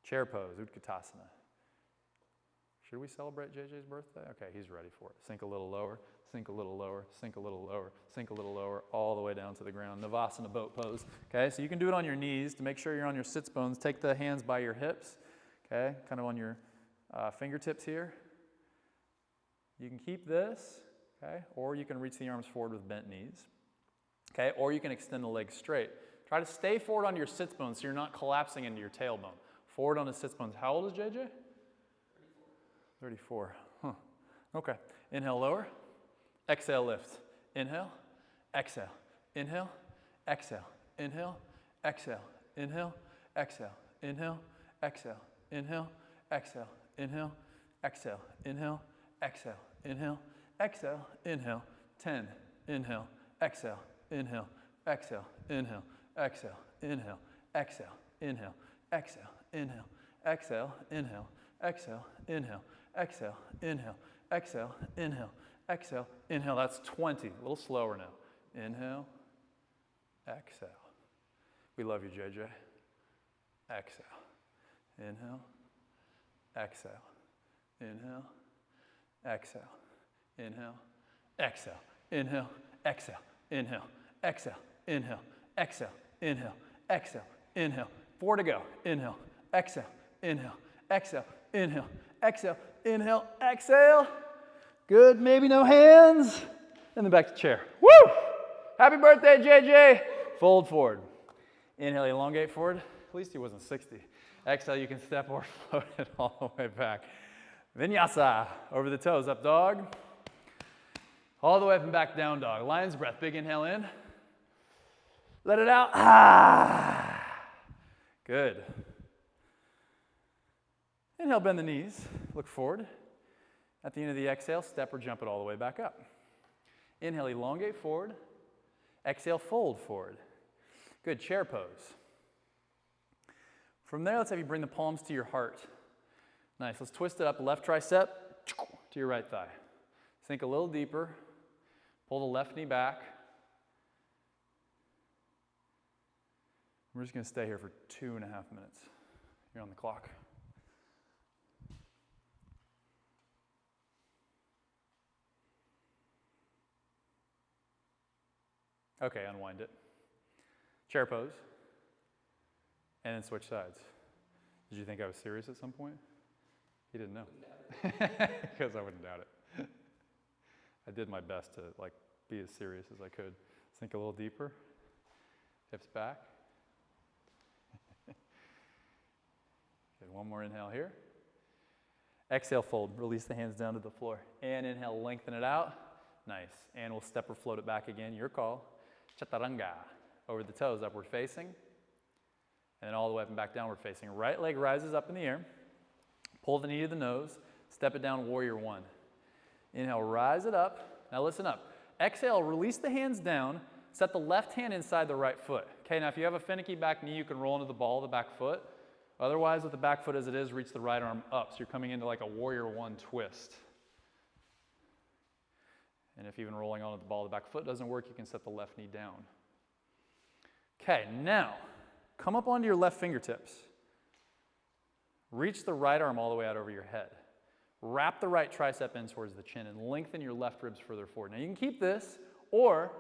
Chair pose, Utkatasana. Should we celebrate JJ's birthday? Okay, he's ready for it. Sink a little lower, sink a little lower, sink a little lower, sink a little lower, all the way down to the ground. Navasana boat pose. Okay, so you can do it on your knees to make sure you're on your sits bones. Take the hands by your hips, okay, kind of on your fingertips here. You can keep this, okay, or you can reach the arms forward with bent knees, okay, or you can extend the legs straight. Try to stay forward on your sits bones so you're not collapsing into your tailbone. Forward on the sits bones. How old is JJ? 34. Huh. Okay. Inhale, lower. Exhale, lift. Inhale, exhale. Inhale, exhale. Inhale, exhale. Inhale, exhale. Inhale, exhale. Inhale, exhale. Inhale, exhale. Inhale, exhale. Inhale, exhale. Inhale. 10. Inhale, exhale. Inhale, exhale. Inhale, exhale. Inhale, exhale. Inhale, exhale. Inhale, exhale. Inhale, exhale. Inhale. Exhale, inhale, exhale, inhale, exhale, inhale. That's 20. A little slower now. Inhale, exhale. We love you, JJ. Exhale. Inhale, exhale. Inhale, exhale. Inhale, exhale. Inhale, exhale. Inhale, exhale. Inhale, exhale. Inhale, exhale. Inhale. 4 to go. Inhale, exhale. Inhale, exhale. Inhale, exhale. Inhale, exhale. Good, maybe no hands. And then back to chair. Woo! Happy birthday, JJ. Fold forward. Inhale, elongate forward. At least he wasn't 60. Exhale, you can step or float it all the way back. Vinyasa, over the toes, up dog. All the way up and back, down dog. Lion's breath, big inhale in. Let it out. Ah. Good. Inhale, bend the knees, look forward. At the end of the exhale, step or jump it all the way back up. Inhale, elongate forward. Exhale, fold forward. Good, chair pose. From there, let's have you bring the palms to your heart. Nice, let's twist it up, left tricep to your right thigh. Sink a little deeper. Pull the left knee back. We're just gonna stay here for 2.5 minutes. You're on the clock. Okay, unwind it. Chair pose. And then switch sides. Did you think I was serious at some point? You didn't know. Because I wouldn't doubt it. I did my best to be as serious as I could. Sink a little deeper. Hips back. Good, one more inhale here. Exhale, fold. Release the hands down to the floor. And inhale, lengthen it out. Nice. And we'll step or float it back again. Your call. Chaturanga. Over the toes, upward facing. And then all the way up and back, downward facing. Right leg rises up in the air. Pull the knee to the nose. Step it down, warrior one. Inhale, rise it up. Now listen up. Exhale, release the hands down. Set the left hand inside the right foot. Okay, now if you have a finicky back knee, you can roll into the ball of the back foot. Otherwise, with the back foot as it is, reach the right arm up. So you're coming into like a warrior one twist. And if even rolling onto the ball of the back foot doesn't work, you can set the left knee down. Okay, now, come up onto your left fingertips. Reach the right arm all the way out over your head. Wrap the right tricep in towards the chin and lengthen your left ribs further forward. Now you can keep this or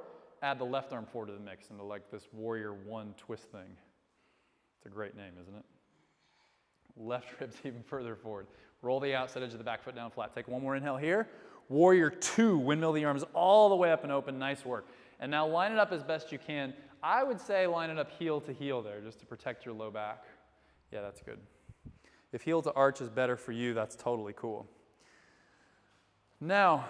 add the left arm forward to the mix into like this warrior one twist thing. It's a great name, isn't it? Left ribs even further forward. Roll the outside edge of the back foot down flat. Take one more inhale here. Warrior two, windmill the arms all the way up and open. Nice work. And now line it up as best you can. I would say line it up heel to heel there just to protect your low back. Yeah, that's good. If heel to arch is better for you, that's totally cool. Now,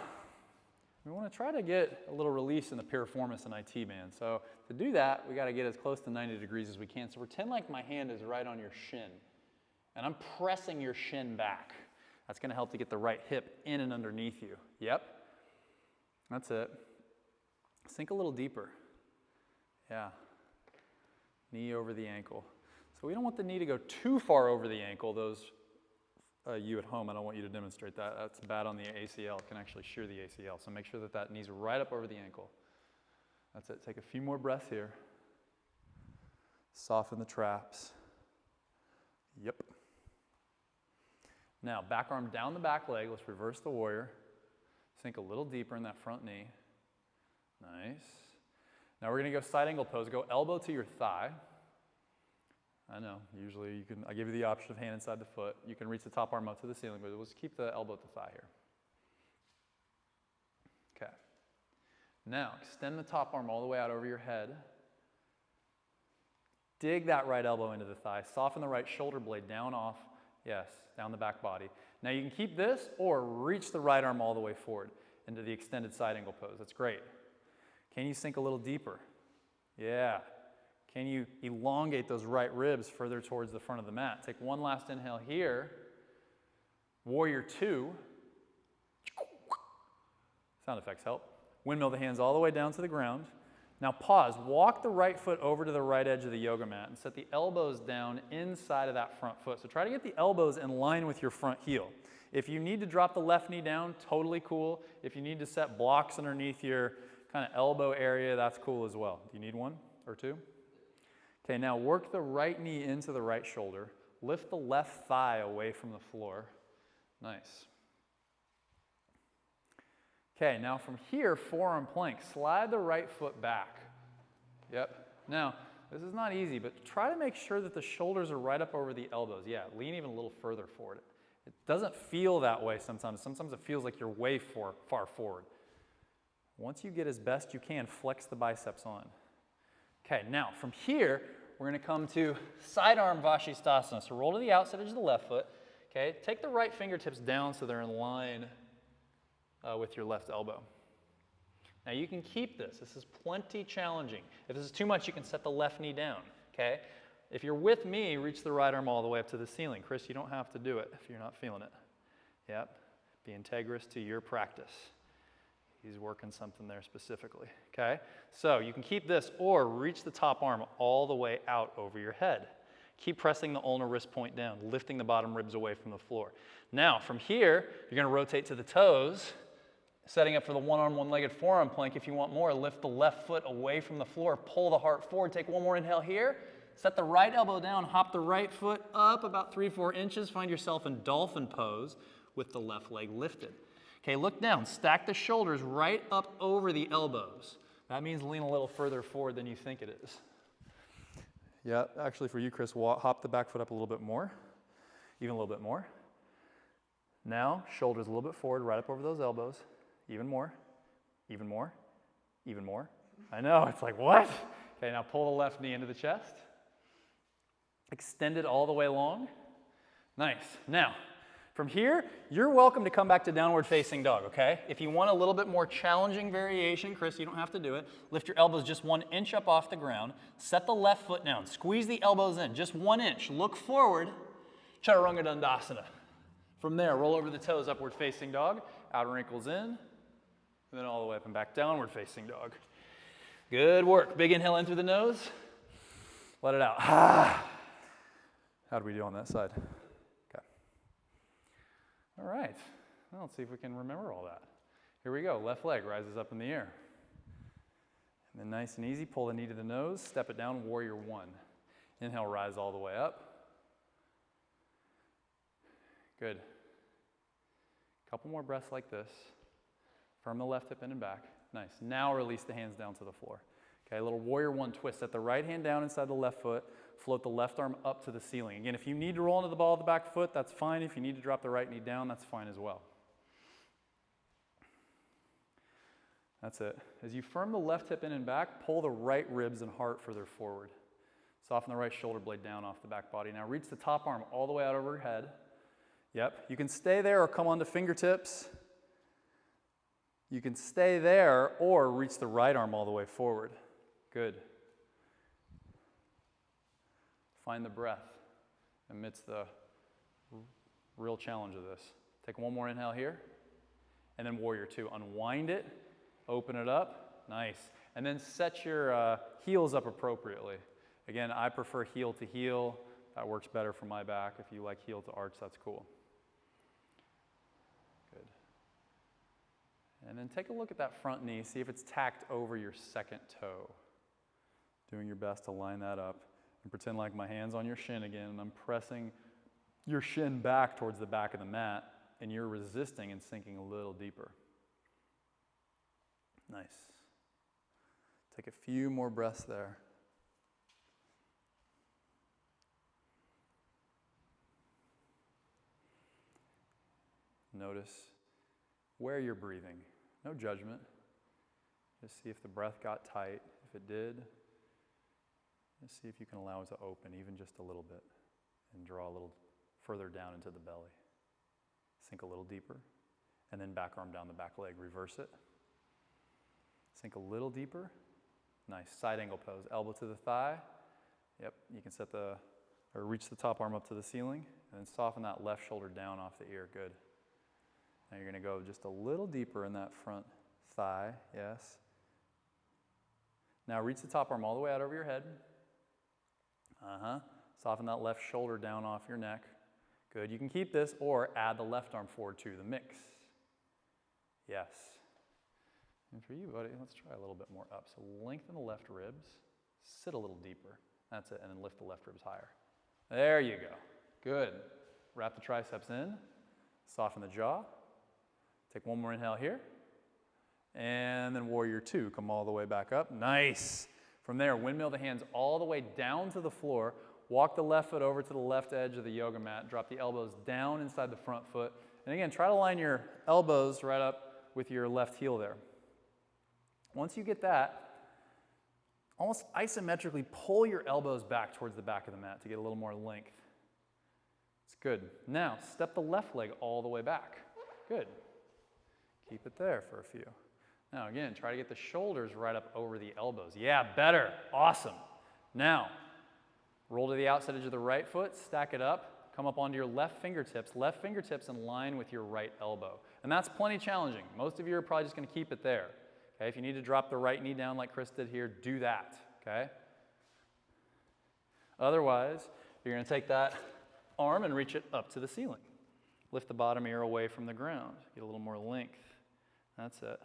we want to try to get a little release in the piriformis and IT band. So to do that, we got to get as close to 90 degrees as we can. So pretend like my hand is right on your shin. And I'm pressing your shin back. That's going to help to get the right hip in and underneath you. Yep. That's it. Sink a little deeper. Yeah. Knee over the ankle. So we don't want the knee to go too far over the ankle. Those, you at home, I don't want you to demonstrate that. That's bad on the ACL. It can actually shear the ACL. So make sure that that knee's right up over the ankle. That's it. Take a few more breaths here. Soften the traps. Yep. Now, back arm down the back leg. Let's reverse the warrior. Sink a little deeper in that front knee. Nice. Now we're going to go side angle pose. Go elbow to your thigh. I know, usually you can, I give you the option of hand inside the foot. You can reach the top arm up to the ceiling, but let's keep the elbow at the thigh here. Okay. Now, extend the top arm all the way out over your head. Dig that right elbow into the thigh. Soften the right shoulder blade down off, yes, down the back body. Now you can keep this or reach the right arm all the way forward into the extended side angle pose. That's great. Can you sink a little deeper? Yeah. Can you elongate those right ribs further towards the front of the mat? Take one last inhale here. Warrior 2. Sound effects help. Windmill the hands all the way down to the ground. Now pause. Walk the right foot over to the right edge of the yoga mat and set the elbows down inside of that front foot. So try to get the elbows in line with your front heel. If you need to drop the left knee down, totally cool. If you need to set blocks underneath your kind of elbow area, that's cool as well. Do you need one or two? Okay, now work the right knee into the right shoulder. Lift the left thigh away from the floor. Nice. Okay, now from here, forearm plank. Slide the right foot back. Yep. Now, this is not easy, but try to make sure that the shoulders are right up over the elbows. Yeah, lean even a little further forward. It doesn't feel that way sometimes. Sometimes it feels like you're way far forward. Once you get as best you can, flex the biceps on. Okay, now from here, we're going to come to side arm Vashisthasana. So roll to the outside edge of the left foot. Okay, take the right fingertips down so they're in line with your left elbow. Now you can keep this. This is plenty challenging. If this is too much, you can set the left knee down. Okay? If you're with me, reach the right arm all the way up to the ceiling. Chris, you don't have to do it if you're not feeling it. Yep. Be integrous to your practice. He's working something there specifically, okay? So you can keep this or reach the top arm all the way out over your head. Keep pressing the ulnar wrist point down, lifting the bottom ribs away from the floor. Now, from here, you're going to rotate to the toes, setting up for the one-arm, one-legged forearm plank. If you want more, lift the left foot away from the floor, pull the heart forward, take one more inhale here, set the right elbow down, hop the right foot up about 3-4 inches, find yourself in dolphin pose with the left leg lifted. Okay, look down. Stack the shoulders right up over the elbows. That means lean a little further forward than you think it is. Yeah, actually for you, Chris, hop the back foot up a little bit more. Even a little bit more. Now, shoulders a little bit forward, right up over those elbows. Even more. Even more. Even more. I know, it's like, what? Okay, now pull the left knee into the chest. Extend it all the way long. Nice. Now, from here, you're welcome to come back to downward facing dog, okay? If you want a little bit more challenging variation, Chris, you don't have to do it. Lift your elbows just 1 inch up off the ground. Set the left foot down. Squeeze the elbows in, just 1 inch. Look forward. Chaturanga Dandasana. From there, roll over the toes, upward facing dog. Outer ankles in. And then all the way up and back, downward facing dog. Good work. Big inhale in through the nose. Let it out. How do we do on that side? All right, well, let's see if we can remember all that. Here we go, left leg rises up in the air. And then nice and easy, pull the knee to the nose, step it down, warrior 1. Inhale, rise all the way up. Good. Couple more breaths like this. Firm the left hip in and back. Nice. Now release the hands down to the floor. Okay, a little warrior 1 twist. Set the right hand down inside the left foot. Float the left arm up to the ceiling. Again, if you need to roll into the ball of the back foot, that's fine. If you need to drop the right knee down, that's fine as well. That's it. As you firm the left hip in and back, pull the right ribs and heart further forward. Soften the right shoulder blade down off the back body. Now reach the top arm all the way out over your head. Yep. You can stay there or come onto fingertips. You can stay there or reach the right arm all the way forward. Good. Find the breath amidst the real challenge of this. Take one more inhale here, and then warrior 2. Unwind it, open it up, nice. And then set your heels up appropriately. Again, I prefer heel to heel. That works better for my back. If you like heel to arch, that's cool. Good. And then take a look at that front knee. See if it's tacked over your second toe. Doing your best to line that up. And pretend like my hand's on your shin again, and I'm pressing your shin back towards the back of the mat, and you're resisting and sinking a little deeper. Nice. Take a few more breaths there. Notice where you're breathing. No judgment. Just see if the breath got tight. If it did, just see if you can allow it to open even just a little bit and draw a little further down into the belly. Sink a little deeper, and then back arm down the back leg. Reverse it. Sink a little deeper. Nice. Side angle pose. Elbow to the thigh. Yep. You can reach the top arm up to the ceiling, and then soften that left shoulder down off the ear. Good. Now you're going to go just a little deeper in that front thigh. Yes. Now reach the top arm all the way out over your head. Soften that left shoulder down off your neck. Good. You can keep this or add the left arm forward to the mix. Yes. And for you, buddy, let's try a little bit more up. So lengthen the left ribs. Sit a little deeper. That's it. And then lift the left ribs higher. There you go. Good. Wrap the triceps in. Soften the jaw. Take one more inhale here. And then warrior two. Come all the way back up. Nice. From there, windmill the hands all the way down to the floor. Walk the left foot over to the left edge of the yoga mat. Drop the elbows down inside the front foot. And again, try to line your elbows right up with your left heel there. Once you get that, almost isometrically pull your elbows back towards the back of the mat to get a little more length. It's good. Now, step the left leg all the way back. Good. Keep it there for a few. Now again, try to get the shoulders right up over the elbows. Yeah, better. Awesome. Now, roll to the outside edge of the right foot, stack it up, come up onto your left fingertips in line with your right elbow. And that's plenty challenging. Most of you are probably just going to keep it there. Okay? If you need to drop the right knee down like Chris did here, do that. Okay? Otherwise, you're going to take that arm and reach it up to the ceiling. Lift the bottom ear away from the ground. Get a little more length. That's it.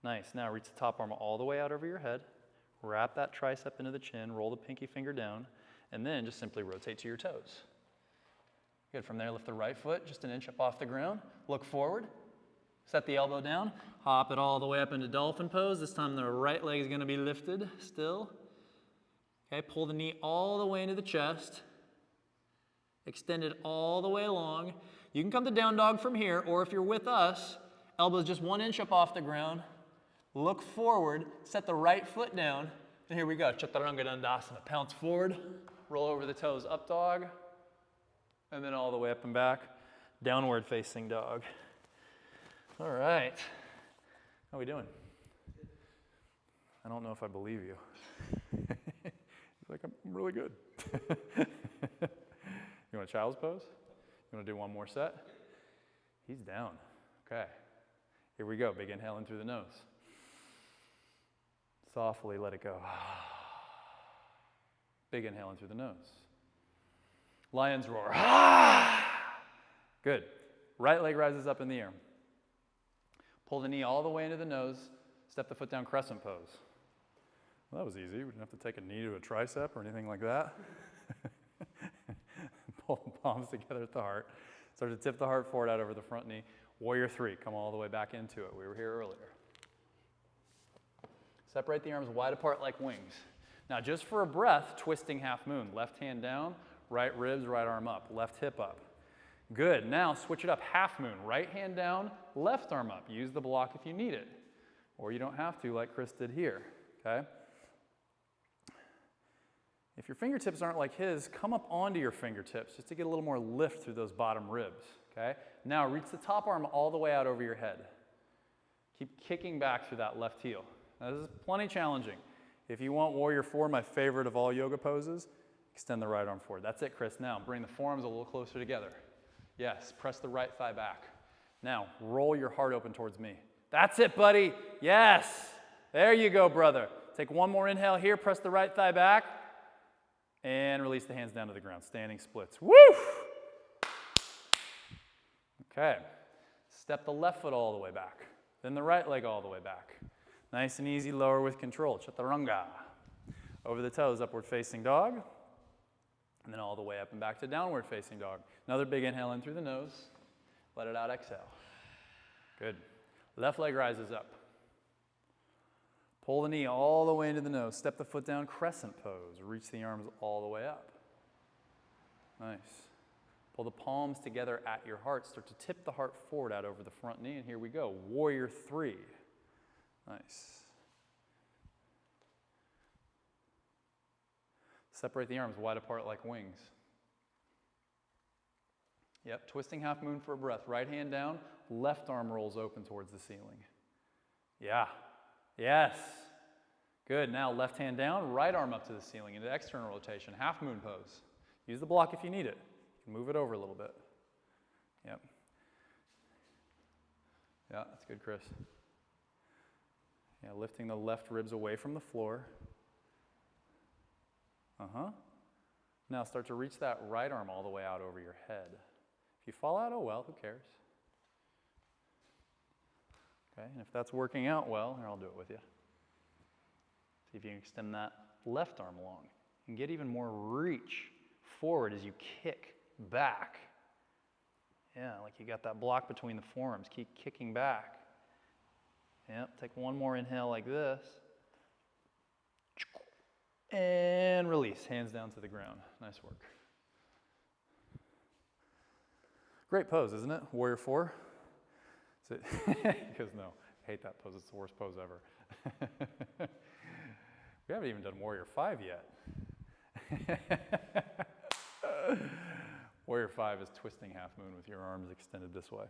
Nice. Now reach the top arm all the way out over your head. Wrap that tricep into the chin. Roll the pinky finger down. And then just simply rotate to your toes. Good. From there, lift the right foot just an inch up off the ground. Look forward. Set the elbow down. Hop it all the way up into dolphin pose. This time the right leg is going to be lifted still. Okay. Pull the knee all the way into the chest. Extend it all the way along. You can come to down dog from here, or if you're with us, elbows just 1 inch up off the ground. Look forward, set the right foot down, and here we go. Chaturanga Dandasana. Pounce forward, roll over the toes, up dog, and then all the way up and back, downward facing dog. All right. How are we doing? I don't know if I believe you. He's like, I'm really good. You want a child's pose? You want to do one more set? He's down. Okay. Here we go. Big inhale in through the nose. Softly let it go. Big inhale in through the nose. Lion's roar. Good. Right leg rises up in the air. Pull the knee all the way into the nose. Step the foot down, crescent pose. Well, that was easy. We didn't have to take a knee to a tricep or anything like that. Pull the palms together at the heart. Start to tip the heart forward out over the front knee. Warrior three. Come all the way back into it. We were here earlier. Separate the arms wide apart like wings. Now, just for a breath, twisting half moon. Left hand down, right ribs, right arm up, left hip up. Good. Now, switch it up. Half moon. Right hand down, left arm up. Use the block if you need it. Or you don't have to, like Chris did here. Okay? If your fingertips aren't like his, come up onto your fingertips just to get a little more lift through those bottom ribs. Okay? Now, reach the top arm all the way out over your head. Keep kicking back through that left heel. Now, this is plenty challenging. If you want Warrior 4, my favorite of all yoga poses, extend the right arm forward. That's it, Chris. Now, bring the forearms a little closer together. Yes, press the right thigh back. Now, roll your heart open towards me. That's it, buddy. Yes. There you go, brother. Take one more inhale here. Press the right thigh back. And release the hands down to the ground. Standing splits. Woo! Okay. Step the left foot all the way back. Then the right leg all the way back. Nice and easy, lower with control. Chaturanga. Over the toes, upward facing dog. And then all the way up and back to downward facing dog. Another big inhale in through the nose. Let it out, exhale. Good. Left leg rises up. Pull the knee all the way into the nose. Step the foot down, crescent pose. Reach the arms all the way up. Nice. Pull the palms together at your heart. Start to tip the heart forward out over the front knee. And here we go. Warrior 3. Nice. Separate the arms wide apart like wings. Yep, twisting half moon for a breath. Right hand down, left arm rolls open towards the ceiling. Yeah. Yes. Good. Now left hand down, right arm up to the ceiling into external rotation. Half moon pose. Use the block if you need it. You can move it over a little bit. Yep. Yeah, that's good, Chris. Yeah, lifting the left ribs away from the floor. Now start to reach that right arm all the way out over your head. If you fall out, oh well, who cares? Okay, and if that's working out well, here, I'll do it with you. See if you can extend that left arm along and get even more reach forward as you kick back. Yeah, like you got that block between the forearms. Keep kicking back. Yep, take one more inhale like this. And release, hands down to the ground. Nice work. Great pose, isn't it? Warrior 4. Is it? Because no, I hate that pose. It's the worst pose ever. We haven't even done Warrior 5 yet. Warrior 5 is twisting half moon with your arms extended this way.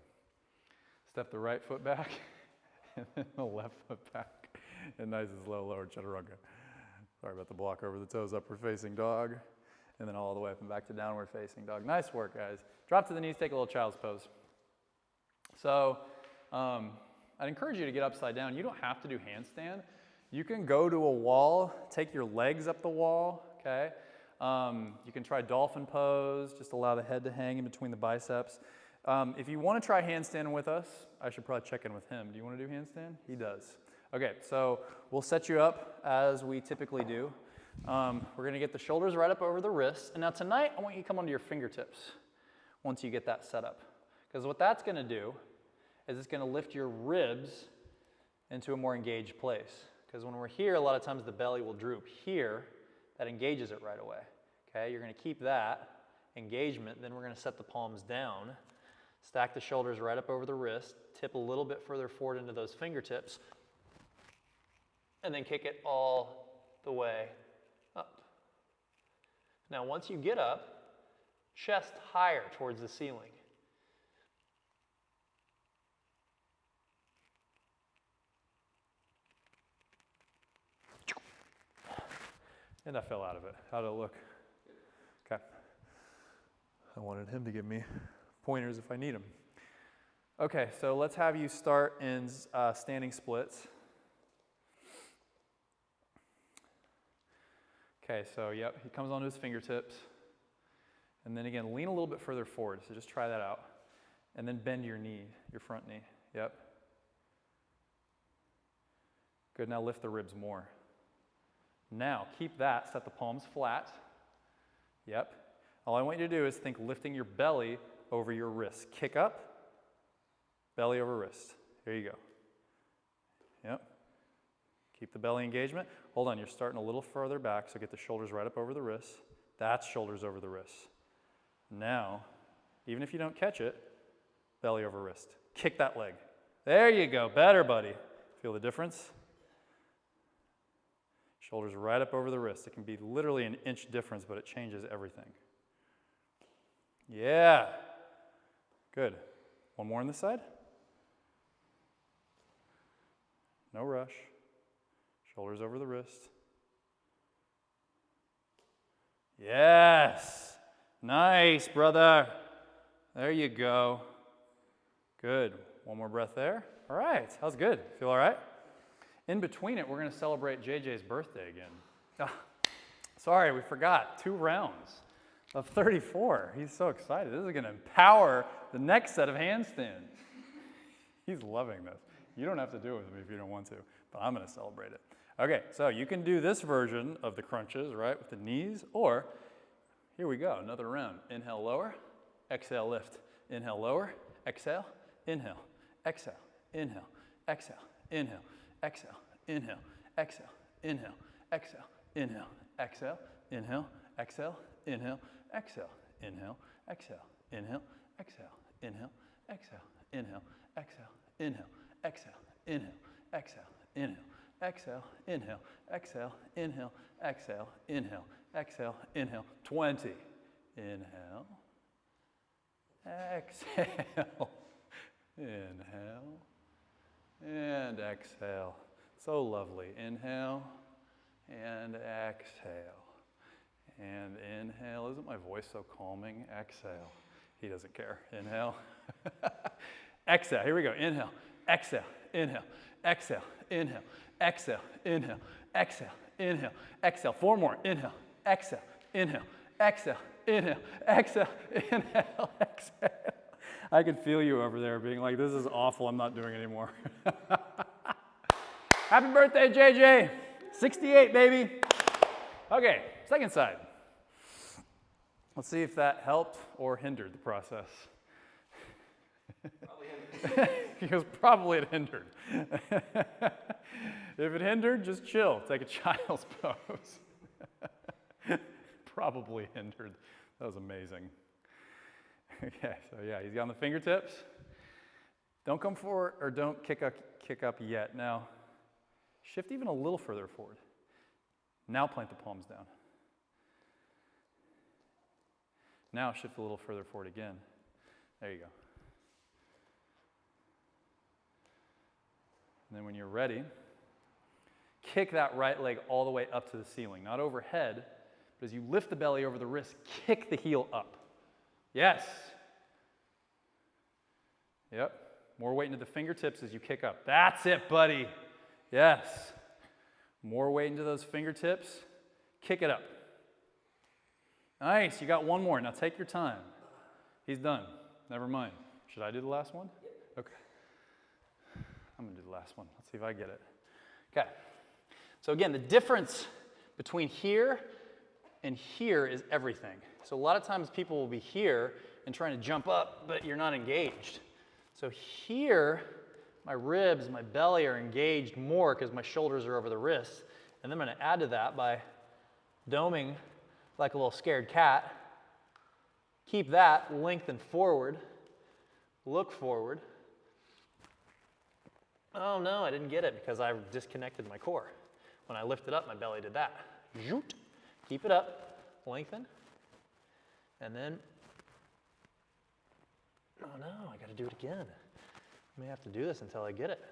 Step the right foot back, and then the left foot back. And nice and slow, lower chaturanga. Sorry about the block over the toes, upward facing dog. And then all the way up and back to downward facing dog. Nice work, guys. Drop to the knees, take a little child's pose. So I'd encourage you to get upside down. You don't have to do handstand. You can go to a wall, take your legs up the wall, okay? You can try dolphin pose, just allow the head to hang in between the biceps. If you want to try handstand with us, I should probably check in with him. Do you want to do handstand? He does. Okay, so we'll set you up as we typically do. We're going to get the shoulders right up over the wrists. And now tonight, I want you to come onto your fingertips once you get that set up. Because what that's going to do is it's going to lift your ribs into a more engaged place. Because when we're here, a lot of times the belly will droop. Here, that engages it right away. Okay, you're going to keep that engagement. Then we're going to set the palms down. Stack the shoulders right up over the wrist. Tip a little bit further forward into those fingertips. And then kick it all the way up. Now, once you get up, chest higher towards the ceiling. And I fell out of it. How did it look? Okay. I wanted him to give me pointers if I need them. Okay, so let's have you start in standing splits. Okay, so yep, he comes onto his fingertips. And then again, lean a little bit further forward. So just try that out. And then bend your knee, your front knee. Yep. Good, now lift the ribs more. Now, keep that, set the palms flat. Yep. All I want you to do is think lifting your belly over your wrist. Kick up, belly over wrist. Here you go. Yep. Keep the belly engagement. Hold on, you're starting a little further back, so get the shoulders right up over the wrists. That's shoulders over the wrists. Now, even if you don't catch it, belly over wrist. Kick that leg. There you go, better, buddy. Feel the difference? Shoulders right up over the wrist. It can be literally an inch difference, but it changes everything. Yeah. Good. One more on this side. No rush. Shoulders over the wrist. Yes. Nice, brother. There you go. Good. One more breath there. All right. How's good? Feel all right? In between it, we're going to celebrate JJ's birthday again. Oh, sorry, we forgot. 2 rounds of 34. He's so excited. This is going to empower the next set of handstands. He's loving this. You don't have to do it with me if you don't want to, but I'm going to celebrate it. Okay, so you can do this version of the crunches, right, with the knees, or here we go, another round. Inhale, lower, exhale, lift. Inhale, lower, exhale, inhale, exhale, inhale, exhale, inhale, exhale, inhale, exhale, inhale, exhale, inhale, exhale, inhale, exhale, inhale, exhale, inhale, exhale, inhale, exhale, inhale, exhale, inhale, exhale, inhale, exhale, inhale, exhale, inhale, exhale, inhale, exhale, inhale, exhale, inhale, exhale, inhale. 20. Inhale, exhale, inhale, and exhale. So lovely. Inhale and exhale. And inhale. Isn't my voice so calming? Exhale. He doesn't care. Inhale. Exhale. Here we go. Inhale. Exhale. Inhale. Exhale. Inhale. Exhale. Inhale. Exhale. Inhale. Exhale. 4 more. Inhale. Exhale. Inhale. Exhale. Inhale. Exhale. Inhale. Exhale. I can feel you over there being like, this is awful. I'm not doing it anymore. Happy birthday, JJ. 68, baby. Okay, second side. Let's see if that helped or hindered the process. Probably hindered. Because probably it hindered. If it hindered, just chill. Take a child's pose. Probably hindered. That was amazing. Okay, so yeah, he's on the fingertips. Don't come forward or don't kick up yet. Now, shift even a little further forward. Now plant the palms down. Now shift a little further forward again. There you go. And then when you're ready, kick that right leg all the way up to the ceiling. Not overhead, but as you lift the belly over the wrist, kick the heel up. Yes. Yep. More weight into the fingertips as you kick up. That's it, buddy. Yes. More weight into those fingertips. Kick it up. Nice. You got one more. Now take your time. He's done. Never mind. Should I do the last one? Okay. I'm going to do the last one. Let's see if I get it. Okay. So again, the difference between here and here is everything. So a lot of times people will be here and trying to jump up, but you're not engaged. So here, my ribs, my belly are engaged more because my shoulders are over the wrists. And then I'm going to add to that by doming like a little scared cat. Keep that, lengthen forward, look forward. Oh no, I didn't get it because I disconnected my core. When I lifted up, my belly did that. Zoot. Keep it up, lengthen, and then, oh no, I gotta do it again. I may have to do this until I get it.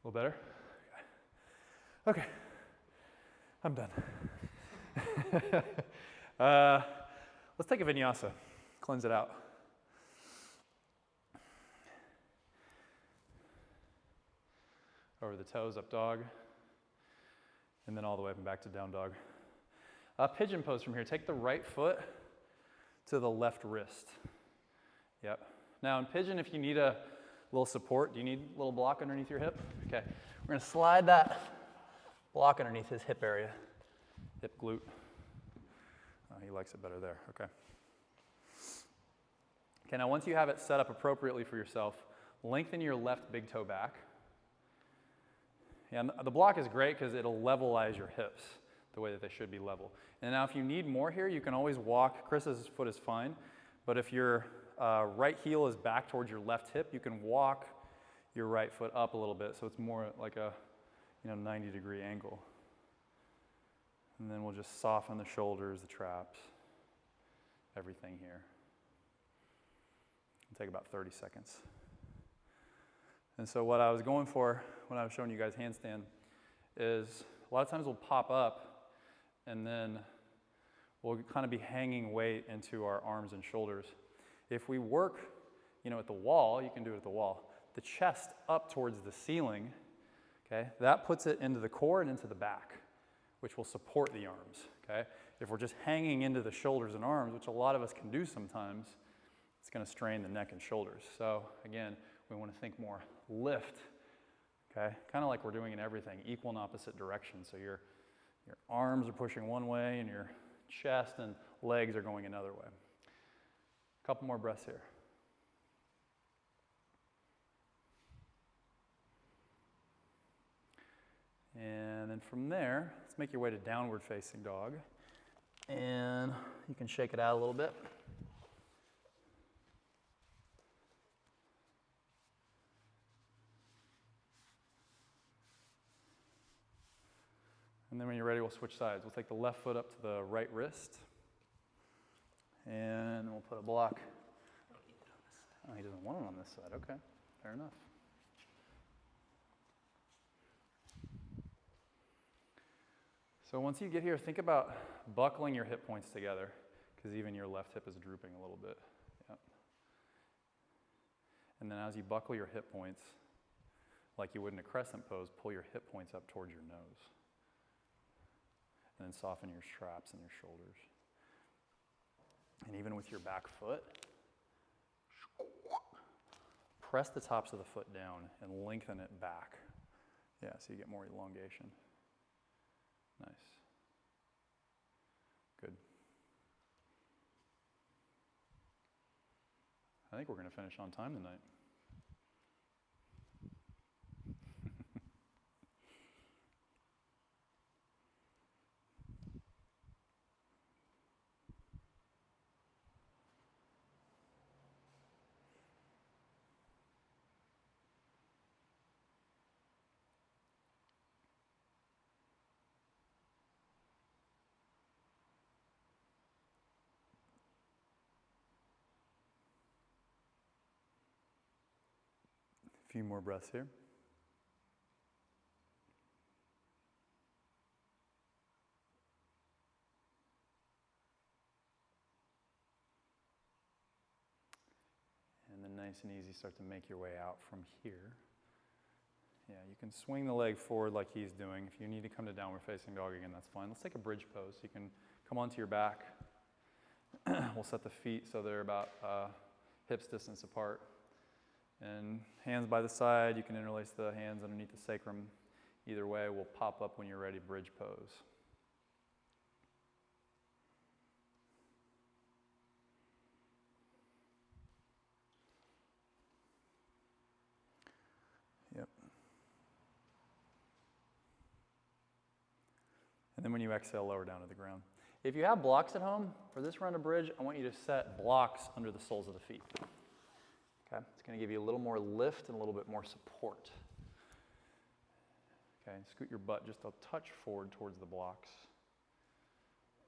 A little better? Okay. I'm done. Let's take a vinyasa. Cleanse it out. Over the toes, up dog. And then all the way up and back to down dog. Pigeon pose from here. Take the right foot to the left wrist. Yep. Now in pigeon, if you need a little support, do you need a little block underneath your hip? Okay. We're going to slide that block underneath his hip area. Hip glute. He likes it better there. Okay. Okay, now once you have it set up appropriately for yourself, lengthen your left big toe back. And the block is great because it'll levelize your hips the way that they should be level. And now if you need more here, you can always walk. Chris's foot is fine, but if your right heel is back towards your left hip, you can walk your right foot up a little bit so it's more like a 90-degree angle. And then we'll just soften the shoulders, the traps, everything here. It'll take about 30 seconds. And so what I was going for when I was showing you guys handstand is a lot of times we'll pop up and then we'll kind of be hanging weight into our arms and shoulders. If we work, at the wall, you can do it at the wall, the chest up towards the ceiling, okay, that puts it into the core and into the back, which will support the arms, okay? If we're just hanging into the shoulders and arms, which a lot of us can do sometimes, it's going to strain the neck and shoulders. So again, we want to think more lift, okay? Kind of like we're doing in everything, equal and opposite directions. So your arms are pushing one way and your chest and legs are going another way. A couple more breaths here. And then from there, let's make your way to downward facing dog. And you can shake it out a little bit. And then when you're ready, we'll switch sides. We'll take the left foot up to the right wrist. And we'll put a block. Oh, he doesn't want it on this side. Okay, fair enough. So once you get here, think about buckling your hip points together, because even your left hip is drooping a little bit. Yep. And then as you buckle your hip points, like you would in a crescent pose, pull your hip points up towards your nose. And then soften your straps and your shoulders. And even with your back foot, press the tops of the foot down and lengthen it back. Yeah, so you get more elongation. Nice. Good. I think we're going to finish on time tonight. A few more breaths here. And then nice and easy, start to make your way out from here. Yeah, you can swing the leg forward like he's doing. If you need to come to downward facing dog again, that's fine. Let's take a bridge pose. You can come onto your back. We'll set the feet so they're about hips distance apart. And hands by the side, you can interlace the hands underneath the sacrum. Either way, we'll pop up when you're ready, bridge pose. Yep. And then when you exhale, lower down to the ground. If you have blocks at home, for this round of bridge, I want you to set blocks under the soles of the feet. Okay, it's going to give you a little more lift and a little bit more support. Okay, scoot your butt just a touch forward towards the blocks.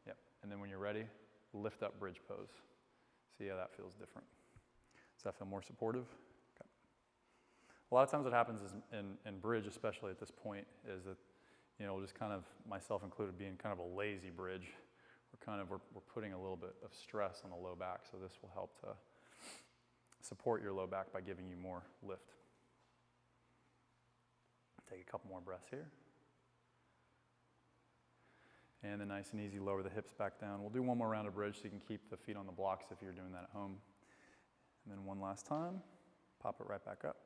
Yep, and then when you're ready, lift up bridge pose. See how that feels different. Does that feel more supportive? Okay. A lot of times what happens is in bridge, especially at this point, is that, just kind of, myself included, being kind of a lazy bridge, we're putting a little bit of stress on the low back, so this will help to support your low back by giving you more lift. Take a couple more breaths here. And then nice and easy, lower the hips back down. We'll do one more round of bridge so you can keep the feet on the blocks if you're doing that at home. And then one last time, pop it right back up.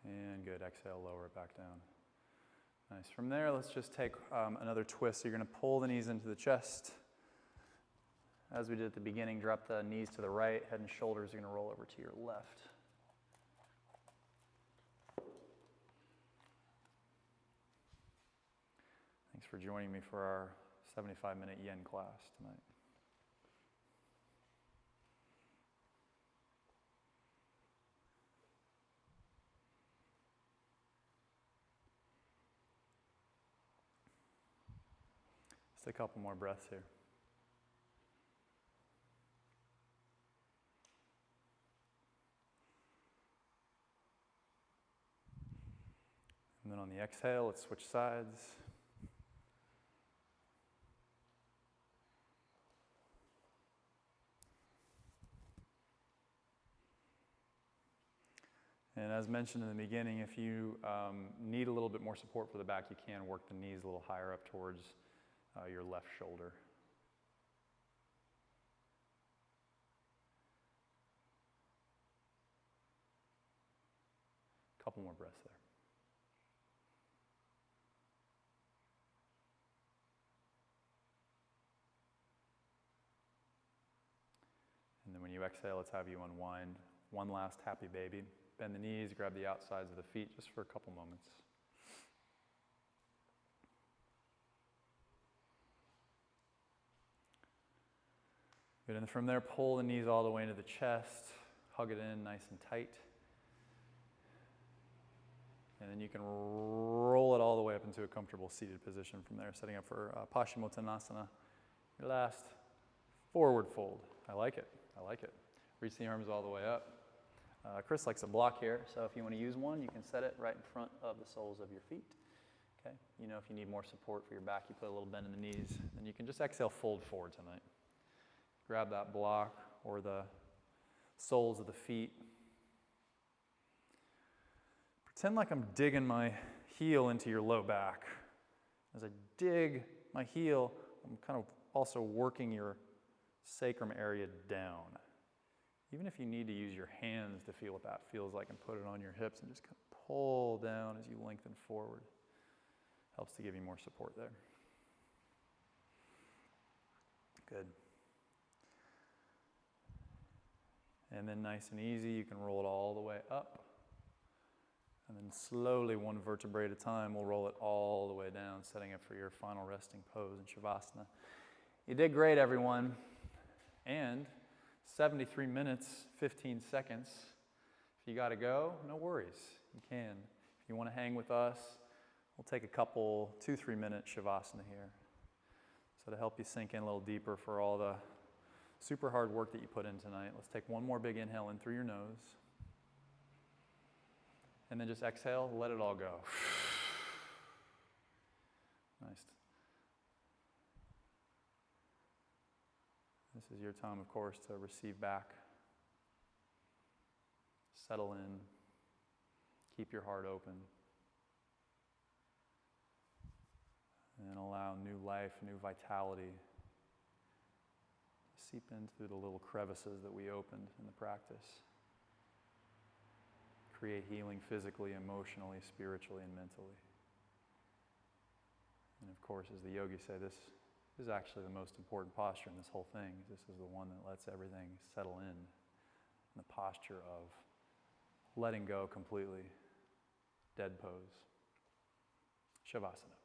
And good, exhale, lower it back down. Nice. From there, let's just take another twist. So you're going to pull the knees into the chest. As we did at the beginning, drop the knees to the right, head and shoulders are going to roll over to your left. Thanks for joining me for our 75-minute yen class tonight. Just a couple more breaths here. on the exhale, let's switch sides. And as mentioned in the beginning, if you need a little bit more support for the back, you can work the knees a little higher up towards your left shoulder. Couple more breaths there. And then when you exhale, let's have you unwind. One last happy baby. Bend the knees, grab the outsides of the feet just for a couple moments. Good, and from there, pull the knees all the way into the chest. Hug it in nice and tight. And then you can roll it all the way up into a comfortable seated position from there, setting up for Paschimottanasana. Your last forward fold. I like it. I like it. Reach the arms all the way up. Chris likes a block here, so if you want to use one, you can set it right in front of the soles of your feet. Okay. You know, if you need more support for your back, you put a little bend in the knees, and you can just exhale, fold forward tonight. Grab that block or the soles of the feet. Pretend like I'm digging my heel into your low back. As I dig my heel, I'm kind of also working your sacrum area down. Even if you need to use your hands to feel what that feels like and put it on your hips and just kind of pull down as you lengthen forward. Helps to give you more support there. Good. And then nice and easy, you can roll it all the way up. And then slowly, one vertebrae at a time, we'll roll it all the way down, setting up for your final resting pose in Shavasana. You did great, everyone. And 73 minutes, 15 seconds. If you got to go, no worries. You can. If you want to hang with us, we'll take a couple 2-3 minute Shavasana here. So to help you sink in a little deeper for all the super hard work that you put in tonight, let's take one more big inhale in through your nose. And then just exhale, let it all go. Nice. This is your time, of course, to receive back. Settle in. Keep your heart open. And allow new life, new vitality to seep in through the little crevices that we opened in the practice. Create healing physically, emotionally, spiritually, and mentally. And of course, as the yogis say, this is actually the most important posture in this whole thing. This is the one that lets everything settle in the posture of letting go completely. Dead pose. Shavasana.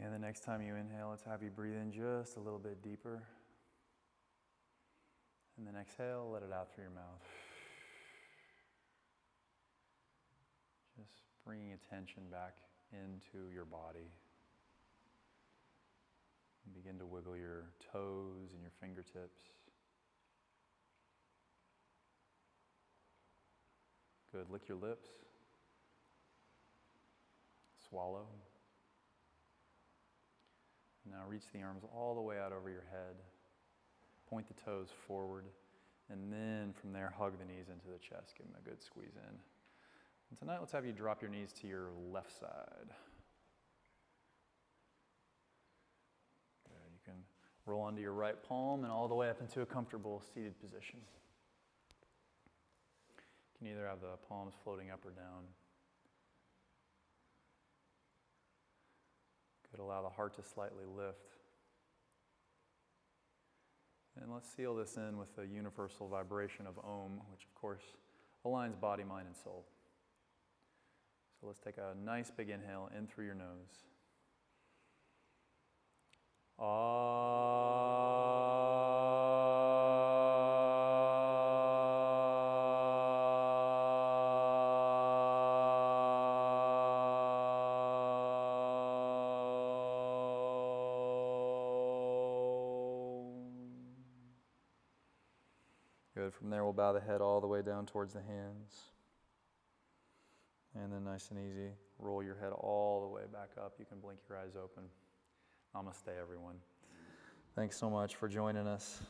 And the next time you inhale, let's have you breathe in just a little bit deeper. And then exhale, let it out through your mouth. Just bringing attention back into your body. And begin to wiggle your toes and your fingertips. Good. Lick your lips. Swallow. Now reach the arms all the way out over your head. Point the toes forward. And then from there, hug the knees into the chest. Give them a good squeeze in. And tonight, let's have you drop your knees to your left side. Good. You can roll onto your right palm and all the way up into a comfortable seated position. You can either have the palms floating up or down. Good. Allow the heart to slightly lift. And let's seal this in with the universal vibration of Om, which of course aligns body, mind, and soul. So let's take a nice big inhale in through your nose. Good. From there, we'll bow the head all the way down towards the hands. And then nice and easy, roll your head all the way back up. You can blink your eyes open. Namaste, everyone. Thanks so much for joining us.